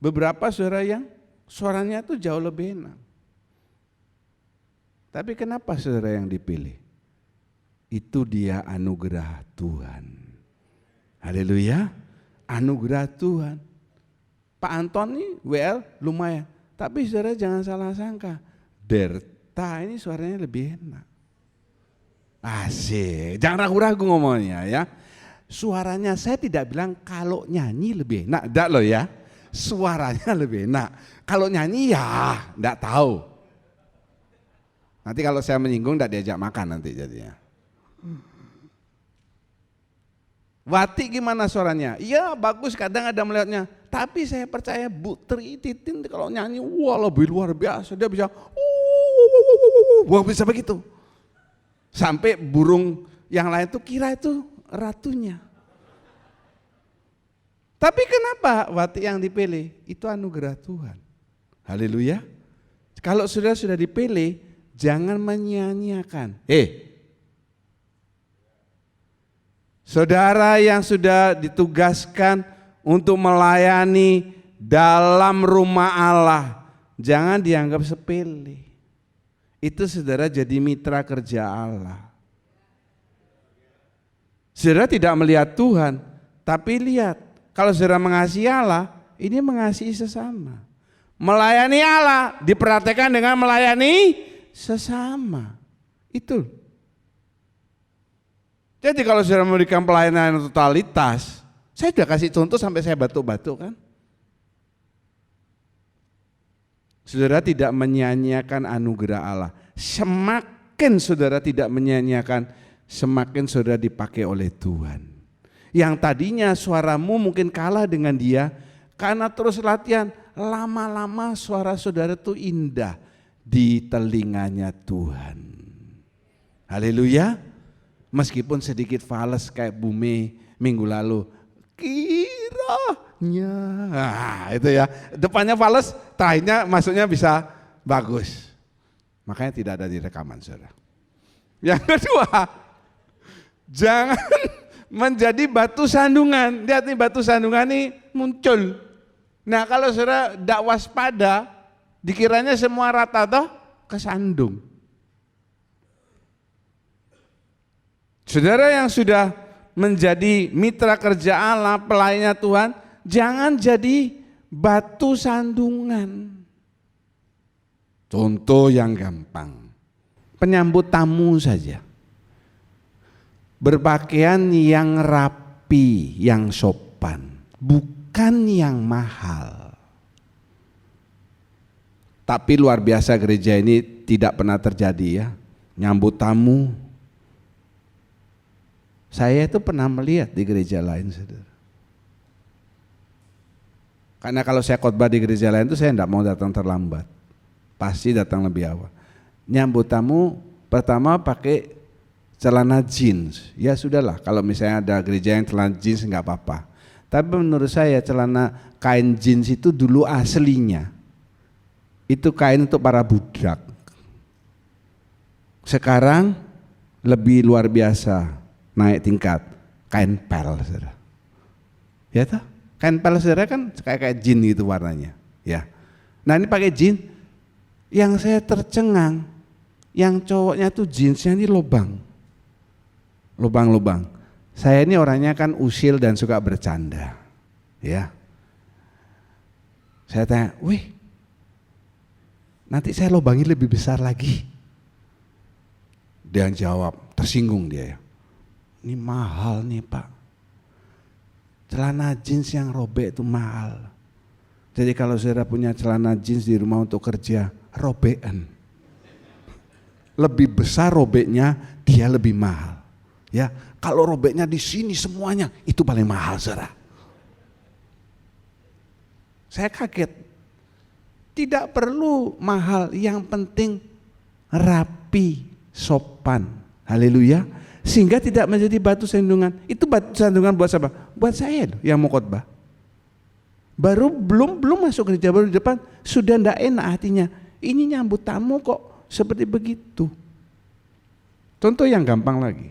Speaker 3: beberapa saudara yang suaranya tuh jauh lebih enak. Tapi kenapa saudara yang dipilih? Itu dia anugerah Tuhan. Haleluya, anugerah Tuhan. Pak Anton nih WL lumayan, tapi saudara jangan salah sangka, Derta ini suaranya lebih enak. Asik, jangan ragu-ragu ngomongnya ya. Suaranya saya tidak bilang kalau nyanyi lebih enak, enggak loh ya. Suaranya lebih enak. Kalau nyanyi ya enggak tahu. Nanti kalau saya menyinggung enggak diajak makan nanti jadinya. Wati gimana suaranya? Iya bagus, kadang ada melihatnya. Tapi saya percaya Bu Tri Titin kalau nyanyi wah lebih luar biasa. Dia bisa wah bisa begitu. Sampai burung yang lain tuh kira itu ratunya. Tapi kenapa Wati yang dipilih? Itu anugerah Tuhan. Haleluya. Kalau sudah dipilih, jangan menyia-nyiakan. Saudara yang sudah ditugaskan untuk melayani dalam rumah Allah, jangan dianggap sepele. Itu saudara jadi mitra kerja Allah. Saudara tidak melihat Tuhan, tapi lihat kalau saudara mengasihi Allah, ini mengasihi sesama. Melayani Allah diperhatikan dengan melayani sesama. Itu. Jadi kalau saudara memberikan pelayanan totalitas, saya sudah kasih contoh sampai saya batuk-batuk kan. Saudara tidak menyia-nyiakan anugerah Allah. Semakin saudara tidak menyia-nyiakan, semakin saudara dipakai oleh Tuhan. Yang tadinya suaramu mungkin kalah dengan dia, karena terus latihan, lama-lama suara saudara itu indah di telinganya Tuhan. Haleluya. Meskipun sedikit fales kayak bumi minggu lalu, kiranya, itu ya, depannya fales, terakhirnya masuknya bisa bagus. Makanya tidak ada di rekaman saudara. Yang kedua, jangan menjadi batu sandungan. Lihat nih batu sandungan ini muncul. Nah kalau saudara tidak waspada, dikiranya semua rata toh kesandung. Saudara yang sudah menjadi mitra kerja Allah, pelayannya Tuhan, jangan jadi batu sandungan. Contoh yang gampang, penyambut tamu saja. Berpakaian yang rapi, yang sopan, bukan yang mahal. Tapi luar biasa gereja ini tidak pernah terjadi ya, nyambut tamu. Saya itu pernah melihat di gereja lain, saudara. Karena kalau saya khotbah di gereja lain itu saya tidak mau datang terlambat, pasti datang lebih awal. Nyambut tamu pertama pakai celana jeans, ya sudahlah. Kalau misalnya ada gereja yang celana jeans nggak apa-apa. Tapi menurut saya celana kain jeans itu dulu aslinya itu kain untuk para budak. Sekarang lebih luar biasa. Naik tingkat, kain pel, saudara. Ya toh? Kain pel saudara kan kayak jin gitu warnanya. Ya. Nah ini pakai jin, yang saya tercengang, yang cowoknya tuh jeansnya ini lubang. Lubang-lubang. Saya ini orangnya kan usil dan suka bercanda. Ya. Saya tanya, wih, nanti saya lubangi lebih besar lagi. Dia jawab, tersinggung dia ya. Ini mahal nih Pak. Celana jeans yang robek itu mahal. Jadi kalau saudara punya celana jeans di rumah untuk kerja, robekan. Lebih besar robeknya, dia lebih mahal. Ya, kalau robeknya di sini semuanya, itu paling mahal saudara. Saya kaget. Tidak perlu mahal, yang penting rapi, sopan. Haleluya. Sehingga tidak menjadi batu sandungan. Itu batu sandungan buat siapa? Buat saya loh yang mau khotbah. Baru belum masuk gereja, baru di depan sudah ndak enak hatinya. Ini nyambut tamu kok seperti begitu. Contoh yang gampang lagi.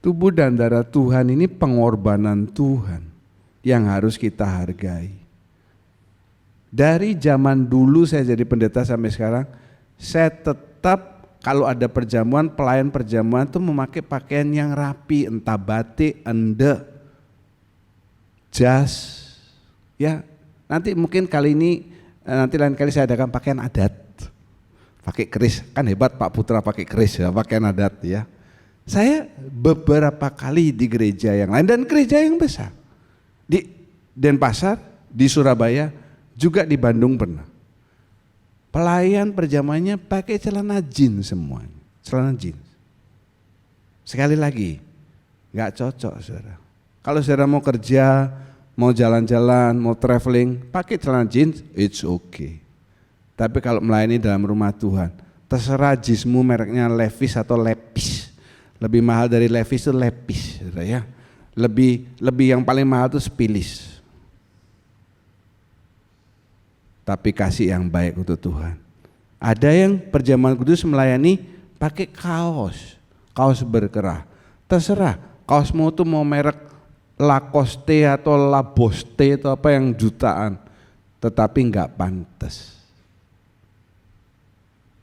Speaker 3: Tubuh dan darah Tuhan ini pengorbanan Tuhan yang harus kita hargai. Dari zaman dulu saya jadi pendeta sampai sekarang, saya tetap kalau ada perjamuan, pelayan perjamuan itu memakai pakaian yang rapi, entah batik, ende, jas, ya. Nanti mungkin kali ini, nanti lain kali saya adakan pakaian adat, pakai keris, kan hebat Pak Putra pakai keris ya, pakaian adat ya. Saya beberapa kali di gereja yang lain dan gereja yang besar. Di Denpasar, di Surabaya, juga di Bandung pernah. Pelayan perjamuannya pakai celana jeans semuanya, celana jeans. Sekali lagi, nggak cocok saudara. Kalau saudara mau kerja, mau jalan-jalan, mau traveling, pakai celana jeans, it's okay. Tapi kalau melayani dalam rumah Tuhan, terserah jeansmu mereknya Levi's atau Lepis. Lebih mahal dari Levi's itu Lepis, saudara ya. Lebih yang paling mahal itu Spilis. Tapi kasih yang baik untuk Tuhan. Ada yang perjamuan kudus melayani pakai kaos berkerah. Terserah, kaosmu tuh mau merek Lacoste atau Laboste atau apa yang jutaan, tetapi enggak pantas.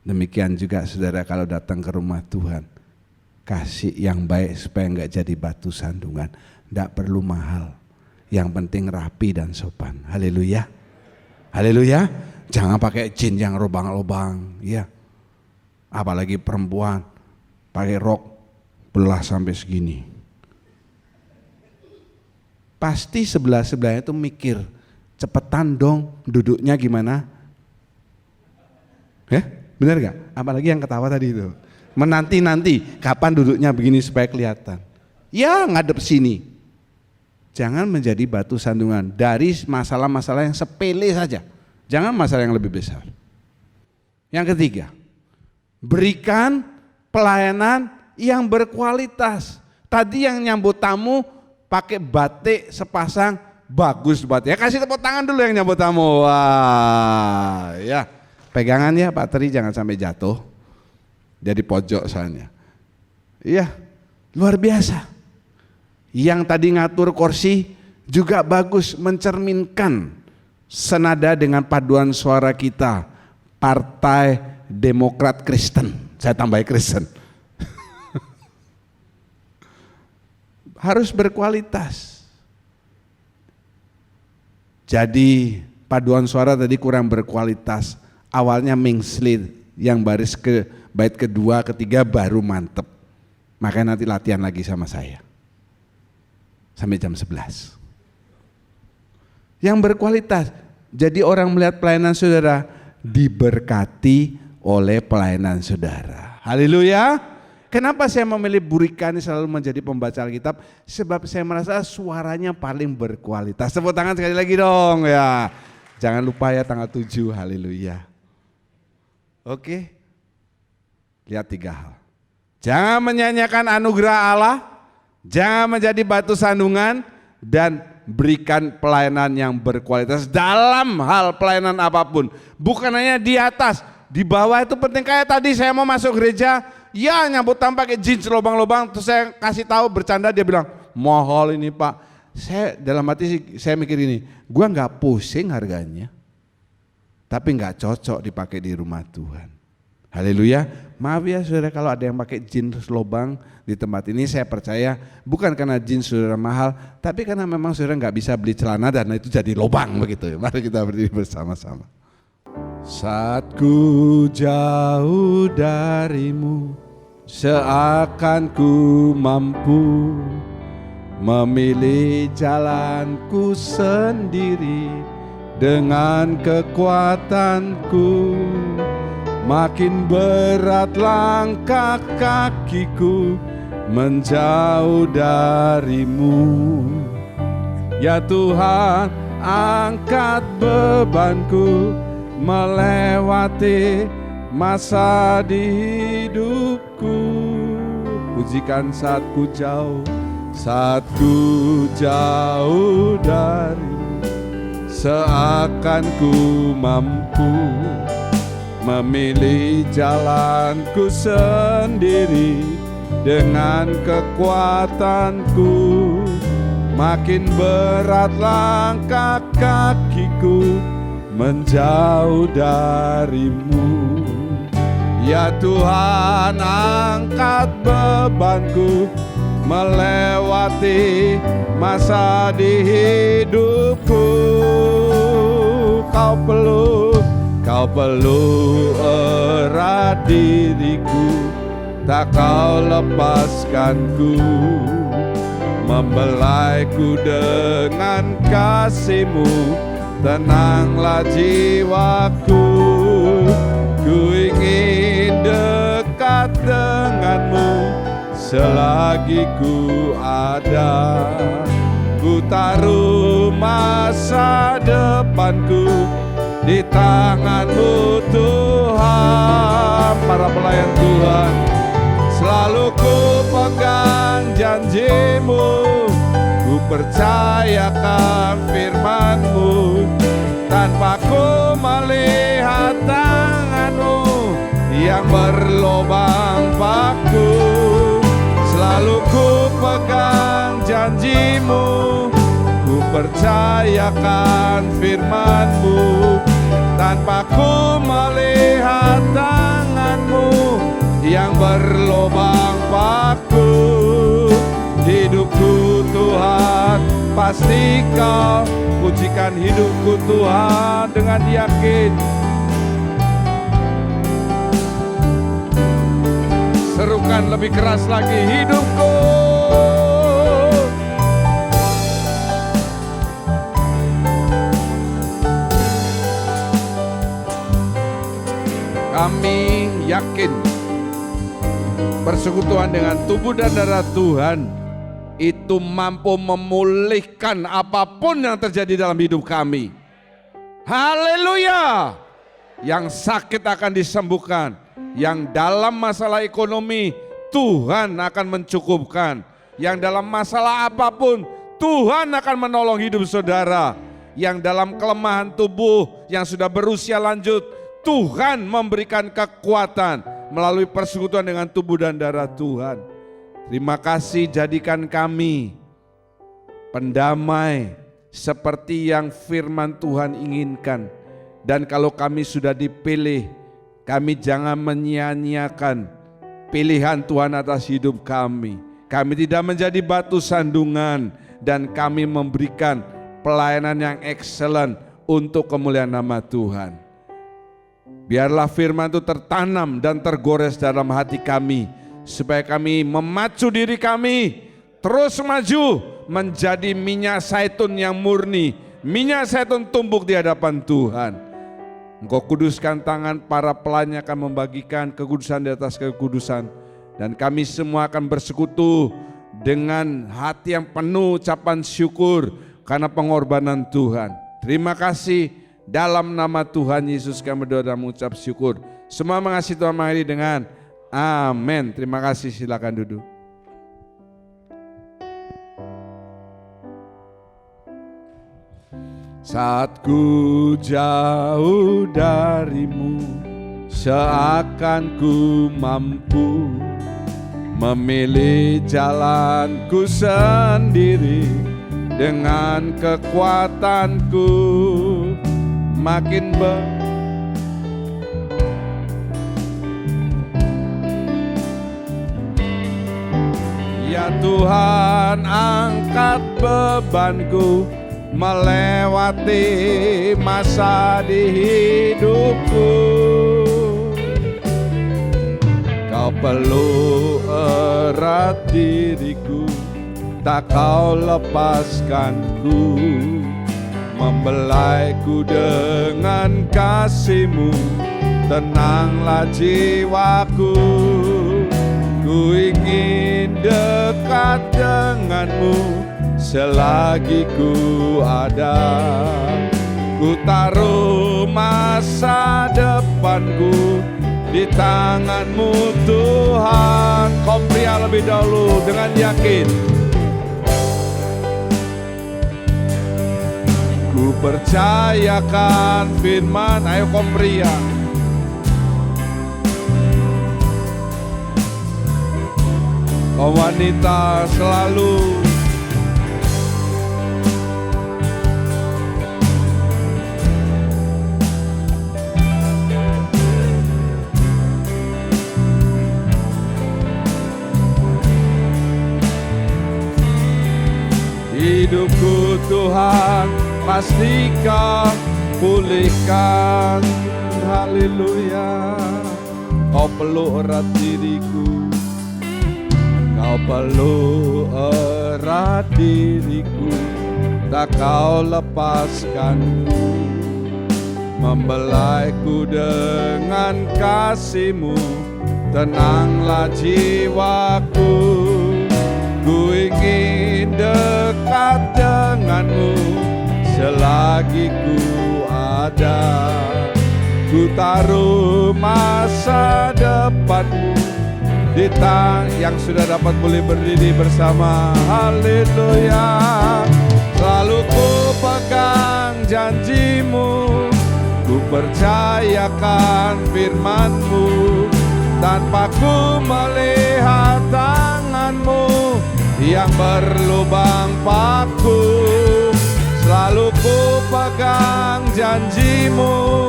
Speaker 3: Demikian juga saudara kalau datang ke rumah Tuhan, kasih yang baik supaya enggak jadi batu sandungan. Enggak perlu mahal, yang penting rapi dan sopan. Haleluya. Haleluya. Jangan pakai jeans yang lubang-lubang, ya. Apalagi perempuan pakai rok belah sampai segini. Pasti sebelah-sebelahnya itu mikir, cepetan dong duduknya gimana? Ya, benar gak? Apalagi yang ketawa tadi itu. Menanti-nanti kapan duduknya begini supaya kelihatan. Ya ngadep sini. Jangan menjadi batu sandungan dari masalah-masalah yang sepele saja. Jangan masalah yang lebih besar. Yang ketiga, berikan pelayanan yang berkualitas. Tadi yang nyambut tamu pakai batik sepasang, bagus batik. Ya kasih tepuk tangan dulu yang nyambut tamu. Wah, ya. Pegangan ya Pak Tri, jangan sampai jatuh. Jadi pojok soalnya. Iya, luar biasa. Yang tadi ngatur kursi juga bagus, mencerminkan senada dengan paduan suara kita, Partai Demokrat Kristen. Saya tambah Kristen. Harus berkualitas. Jadi paduan suara tadi kurang berkualitas. Awalnya mengslit, yang bait kedua, ketiga baru mantep. Makanya nanti latihan lagi sama saya. Sampai jam 11. Yang berkualitas. Jadi orang melihat pelayanan saudara diberkati oleh pelayanan saudara. Haleluya. Kenapa saya memilih Burikani selalu menjadi pembaca Alkitab? Sebab saya merasa suaranya paling berkualitas. Tepuk tangan sekali lagi dong ya. Jangan lupa ya tanggal 7. Haleluya. Oke. Lihat 3 hal. Jangan menyanyiakan anugerah Allah. Jangan menjadi batu sandungan dan berikan pelayanan yang berkualitas dalam hal pelayanan apapun. Bukan hanya di atas, di bawah itu penting. Kayak tadi saya mau masuk gereja, ya nyambut tamu pakai jeans lubang-lubang, terus saya kasih tahu bercanda, dia bilang, mahal ini Pak. Saya dalam hati sih, saya mikir ini, gue nggak pusing harganya, tapi nggak cocok dipakai di rumah Tuhan. Haleluya. Maaf ya saudara kalau ada yang pakai jeans lobang di tempat ini, saya percaya bukan karena jeans saudara mahal, tapi karena memang saudara nggak bisa beli celana dan itu jadi lobang begitu. Mari kita berdiri bersama-sama. Saat ku jauh darimu, seakan ku mampu memilih jalanku sendiri dengan kekuatanku. Makin berat langkah kakiku menjauh darimu. Ya Tuhan, angkat bebanku melewati masa di hidupku. Pujikan saat ku jauh darimu, seakan ku mampu memilih jalanku sendiri dengan kekuatanku. Makin berat langkah kakiku menjauh darimu. Ya Tuhan, angkat bebanku melewati masa di hidupku. Kau peluk erat diriku, tak kau lepaskanku, membelaiku dengan kasih-Mu, tenanglah jiwaku. Ku ingin dekat denganmu selagi ku ada. Ku taruh masa depanku di tangan-Mu Tuhan. Para pelayan Tuhan, selalu ku pegang janji-Mu, ku percayakan firman-Mu, tanpa ku melihat tangan-Mu yang berlobang paku. Selalu ku pegang janji-Mu, ku percayakan firman-Mu, tanpa ku melihat tangan-Mu yang berlobang paku. Hidupku Tuhan, pasti Kau. Pujikan hidupku Tuhan dengan yakin. Serukan lebih keras lagi, hidupku. Kami yakin persekutuan dengan tubuh dan darah Tuhan itu mampu memulihkan apapun yang terjadi dalam hidup kami. Haleluya. Yang sakit akan disembuhkan, yang dalam masalah ekonomi Tuhan akan mencukupkan, yang dalam masalah apapun Tuhan akan menolong hidup saudara, yang dalam kelemahan tubuh yang sudah berusia lanjut Tuhan memberikan kekuatan melalui persekutuan dengan tubuh dan darah Tuhan. Terima kasih, jadikan kami pendamai seperti yang firman Tuhan inginkan. Dan kalau kami sudah dipilih, kami jangan menyia-nyiakan pilihan Tuhan atas hidup kami. Kami tidak menjadi batu sandungan dan kami memberikan pelayanan yang excellent untuk kemuliaan nama Tuhan. Biarlah firman itu tertanam dan tergores dalam hati kami, supaya kami memacu diri kami terus maju menjadi minyak zaitun yang murni, minyak zaitun tumbuk di hadapan Tuhan. Engkau kuduskan tangan para pelayan akan membagikan kekudusan di atas kekudusan, dan kami semua akan bersekutu dengan hati yang penuh ucapan syukur karena pengorbanan Tuhan. Terima kasih, dalam nama Tuhan Yesus kami berdoa dan mengucap syukur. Semua mengasihi Tuhan mengakhiri dengan amin. Terima kasih, silakan duduk. Saat ku jauh darimu, seakan ku mampu memilih jalanku sendiri dengan kekuatanku makin Ya Tuhan, angkat bebanku melewati masa di hidupku. Kau peluk erat diriku, tak kau lepaskanku, membelaiku dengan kasih-Mu, tenanglah jiwaku. Ku ingin dekat denganmu selagi ku ada. Ku taruh masa depanku di tangan-Mu Tuhan. Kau pria lebih dahulu dengan yakin. Ku percayakan firman. Ayo kau pria. Kau wanita selalu hidupku Tuhan pasti Kau pulihkan. Haleluya. Kau peluk erat diriku, Kau peluk erat diriku, tak Kau lepaskanku, membelaiku dengan kasih-Mu, tenanglah jiwaku. Ku ingin dekat denganmu selagi ku ada. Ku taruh masa depanmu di yang sudah dapat boleh berdiri bersama. Haleluya. Selalu ku pegang janji-Mu, ku percayakan firman-Mu, tanpa ku melihat tangan-Mu yang berlubang paku. Selalu ku pegang janji-Mu,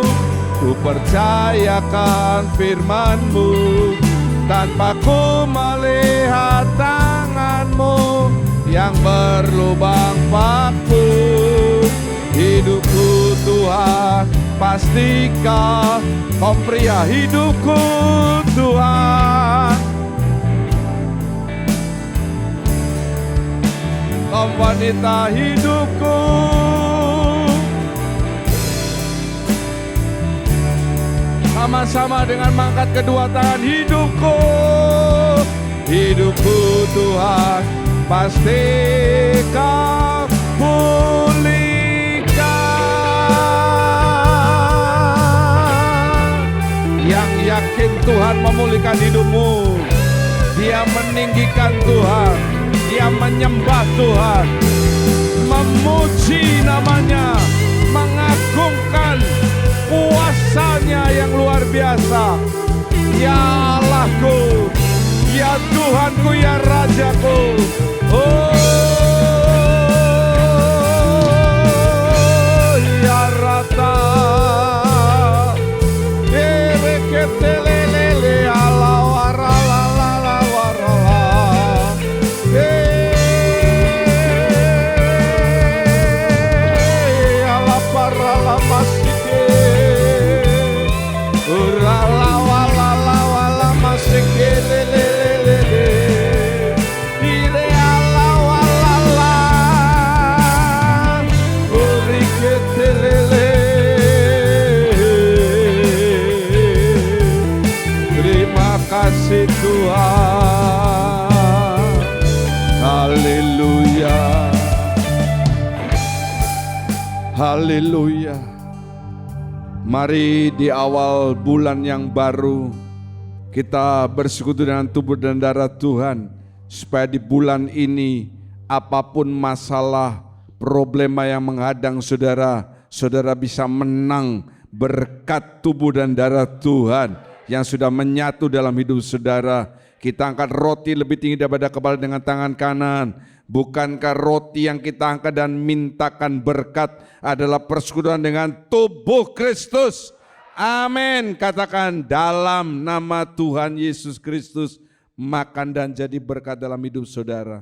Speaker 3: ku percayakan firman-Mu, tanpa ku melihat tangan-Mu yang berlubang paku. Hidupku Tuhan pasti Kau pria. Hidupku Tuhan, Kau wanita hidupku. Sama-sama dengan mengangkat kedua tangan. Hidupku, hidupku Tuhan pasti Kau pulihkan. Yang yakin Tuhan memulihkan hidupmu, dia meninggikan Tuhan, dia menyembah Tuhan, memuji namanya, mengagungkan kuasa-Nya yang luar biasa. Ya Allahku, ya Tuhanku, ya Rajaku. Oh ya Rata Ereketelelele ala warala warala. Ala parala masike urala wala wala masike lelelele. Ire ala wala uriketelele. Terima kasih Tuhan. Haleluya. Haleluya. Mari di awal bulan yang baru kita bersekutu dengan tubuh dan darah Tuhan, supaya di bulan ini apapun masalah, problema yang menghadang saudara, saudara bisa menang berkat tubuh dan darah Tuhan yang sudah menyatu dalam hidup saudara. Kita angkat roti lebih tinggi daripada kepala dengan tangan kanan. Bukankah roti yang kita angkat dan mintakan berkat adalah persekutuan dengan tubuh Kristus? Amin. Katakan, dalam nama Tuhan Yesus Kristus, makan dan jadi berkat dalam hidup saudara.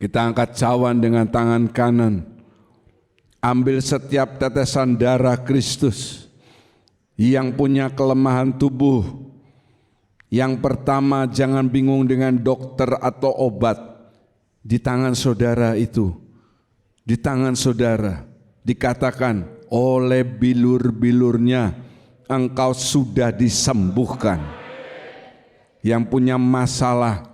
Speaker 3: Kita angkat cawan dengan tangan kanan. Ambil setiap tetesan darah Kristus yang punya kelemahan tubuh. Yang pertama, jangan bingung dengan dokter atau obat. Di tangan saudara itu, di tangan saudara dikatakan, oleh bilur-bilurnya engkau sudah disembuhkan. Yang punya masalah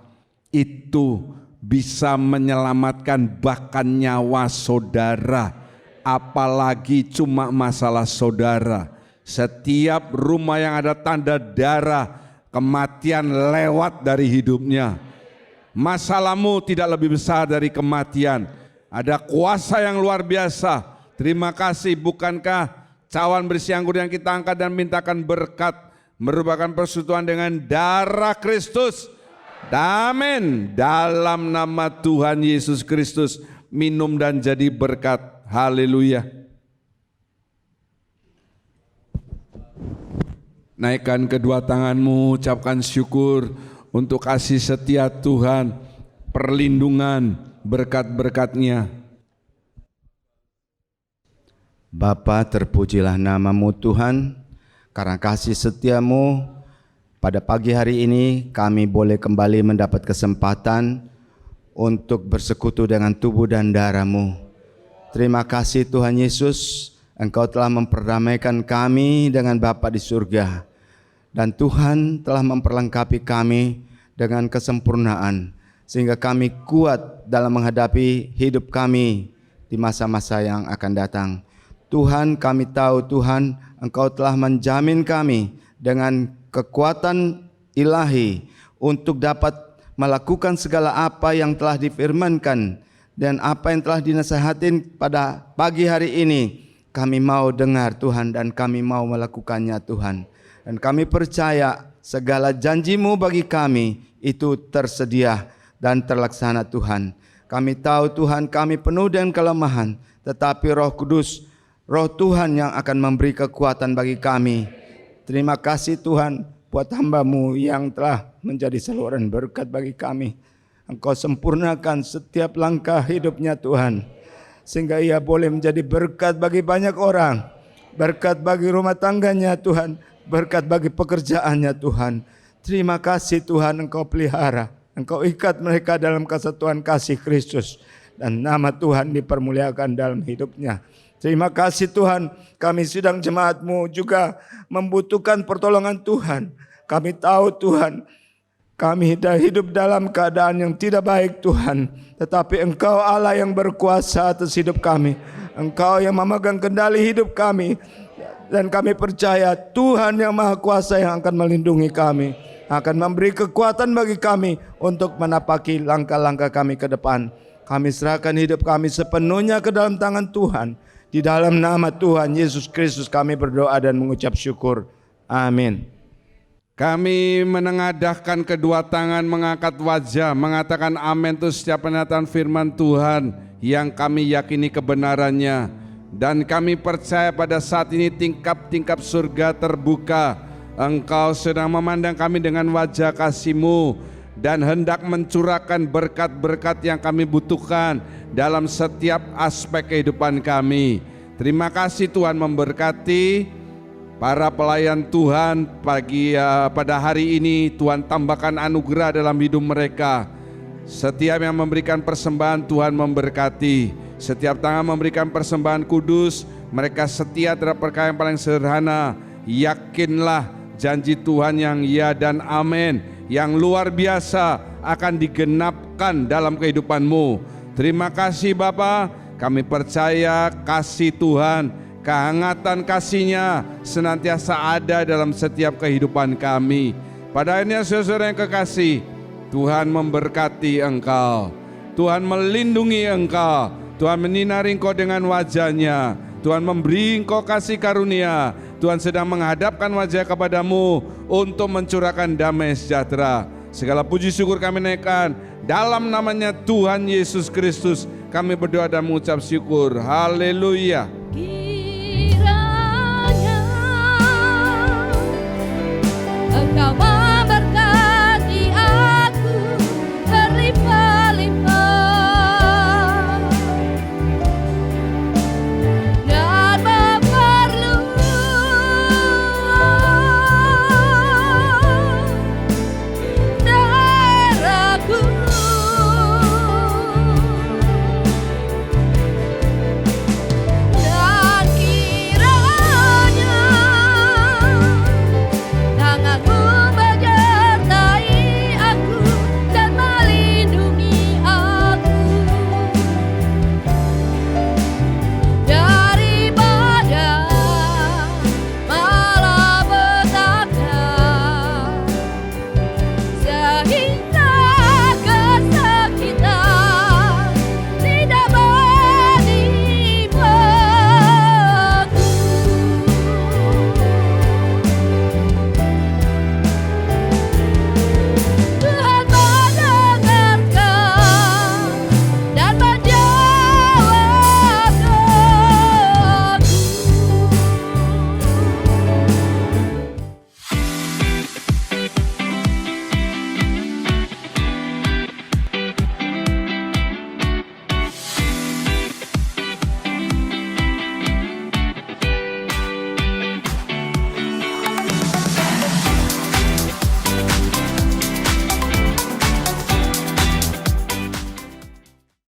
Speaker 3: itu bisa menyelamatkan bahkan nyawa saudara, apalagi cuma masalah saudara. Setiap rumah yang ada tanda darah, kematian lewat dari hidupnya. Masalahmu tidak lebih besar dari kematian. Ada kuasa yang luar biasa. Terima kasih. Bukankah cawan berisi anggur yang kita angkat dan mintakan berkat merupakan persekutuan dengan darah Kristus? Amin. Dalam nama Tuhan Yesus Kristus, minum dan jadi berkat. Haleluya. Naikkan kedua tanganmu, ucapkan syukur untuk kasih setia Tuhan, perlindungan, berkat-berkat-Nya.
Speaker 5: Bapa, terpujilah nama-Mu Tuhan, karena kasih setia-Mu. Pada pagi hari ini kami boleh kembali mendapat kesempatan untuk bersekutu dengan tubuh dan darah-Mu. Terima kasih Tuhan Yesus, Engkau telah memperdamaikan kami dengan Bapa di surga. Dan Tuhan telah memperlengkapi kami dengan kesempurnaan, sehingga kami kuat dalam menghadapi hidup kami di masa-masa yang akan datang. Tuhan, kami tahu Tuhan, Engkau telah menjamin kami dengan kekuatan ilahi untuk dapat melakukan segala apa yang telah difirmankan dan apa yang telah dinasihatin pada pagi hari ini. Kami mau dengar Tuhan dan kami mau melakukannya Tuhan. Dan kami percaya segala janji-Mu bagi kami itu tersedia dan terlaksana Tuhan. Kami tahu Tuhan kami penuh dengan kelemahan, tetapi Roh Kudus, Roh Tuhan yang akan memberi kekuatan bagi kami. Terima kasih Tuhan buat hamba-Mu yang telah menjadi saluran berkat bagi kami. Engkau sempurnakan setiap langkah hidupnya Tuhan, sehingga ia boleh menjadi berkat bagi banyak orang, berkat bagi rumah tangganya Tuhan, berkat bagi pekerjaannya Tuhan. Terima kasih Tuhan, Engkau pelihara, Engkau ikat mereka dalam kesatuan kasih Kristus, dan nama Tuhan dipermuliakan dalam hidupnya. Terima kasih Tuhan, kami sidang jemaat-Mu juga membutuhkan pertolongan Tuhan. Kami tahu Tuhan, kami hidup dalam keadaan yang tidak baik Tuhan, tetapi Engkau Allah yang berkuasa atas hidup kami. Engkau yang memegang kendali hidup kami, dan kami percaya Tuhan yang Maha Kuasa yang akan melindungi kami, akan memberi kekuatan bagi kami untuk menapaki langkah-langkah kami ke depan. Kami serahkan hidup kami sepenuhnya ke dalam tangan Tuhan. Di dalam nama Tuhan Yesus Kristus kami berdoa dan mengucap syukur. Amin.
Speaker 3: Kami menengadahkan kedua tangan, mengangkat wajah, mengatakan amin untuk setiap pernyataan firman Tuhan yang kami yakini kebenarannya. Dan kami percaya pada saat ini tingkap-tingkap surga terbuka. Engkau sedang memandang kami dengan wajah kasih-Mu dan hendak mencurahkan berkat-berkat yang kami butuhkan dalam setiap aspek kehidupan kami. Terima kasih Tuhan memberkati para pelayan Tuhan pada hari ini. Tuhan tambahkan anugerah dalam hidup mereka. Setiap yang memberikan persembahan Tuhan memberkati. Setiap tangan memberikan persembahan kudus, mereka setia terhadap perkara yang paling sederhana. Yakinlah janji Tuhan yang ya dan amin, yang luar biasa akan digenapkan dalam kehidupanmu. Terima kasih Bapa, kami percaya kasih Tuhan, kehangatan kasih-Nya senantiasa ada dalam setiap kehidupan kami. Pada akhirnya saudara yang kekasih, Tuhan memberkati engkau. Tuhan melindungi engkau, Tuhan menyinari engkau dengan wajah-Nya, Tuhan memberi engkau kasih karunia, Tuhan sedang menghadapkan wajah kepadamu untuk mencurahkan damai sejahtera. Segala puji syukur kami naikkan dalam namanya Tuhan Yesus Kristus. Kami berdoa dan mengucap syukur. Haleluya.
Speaker 2: Kiranya Engkau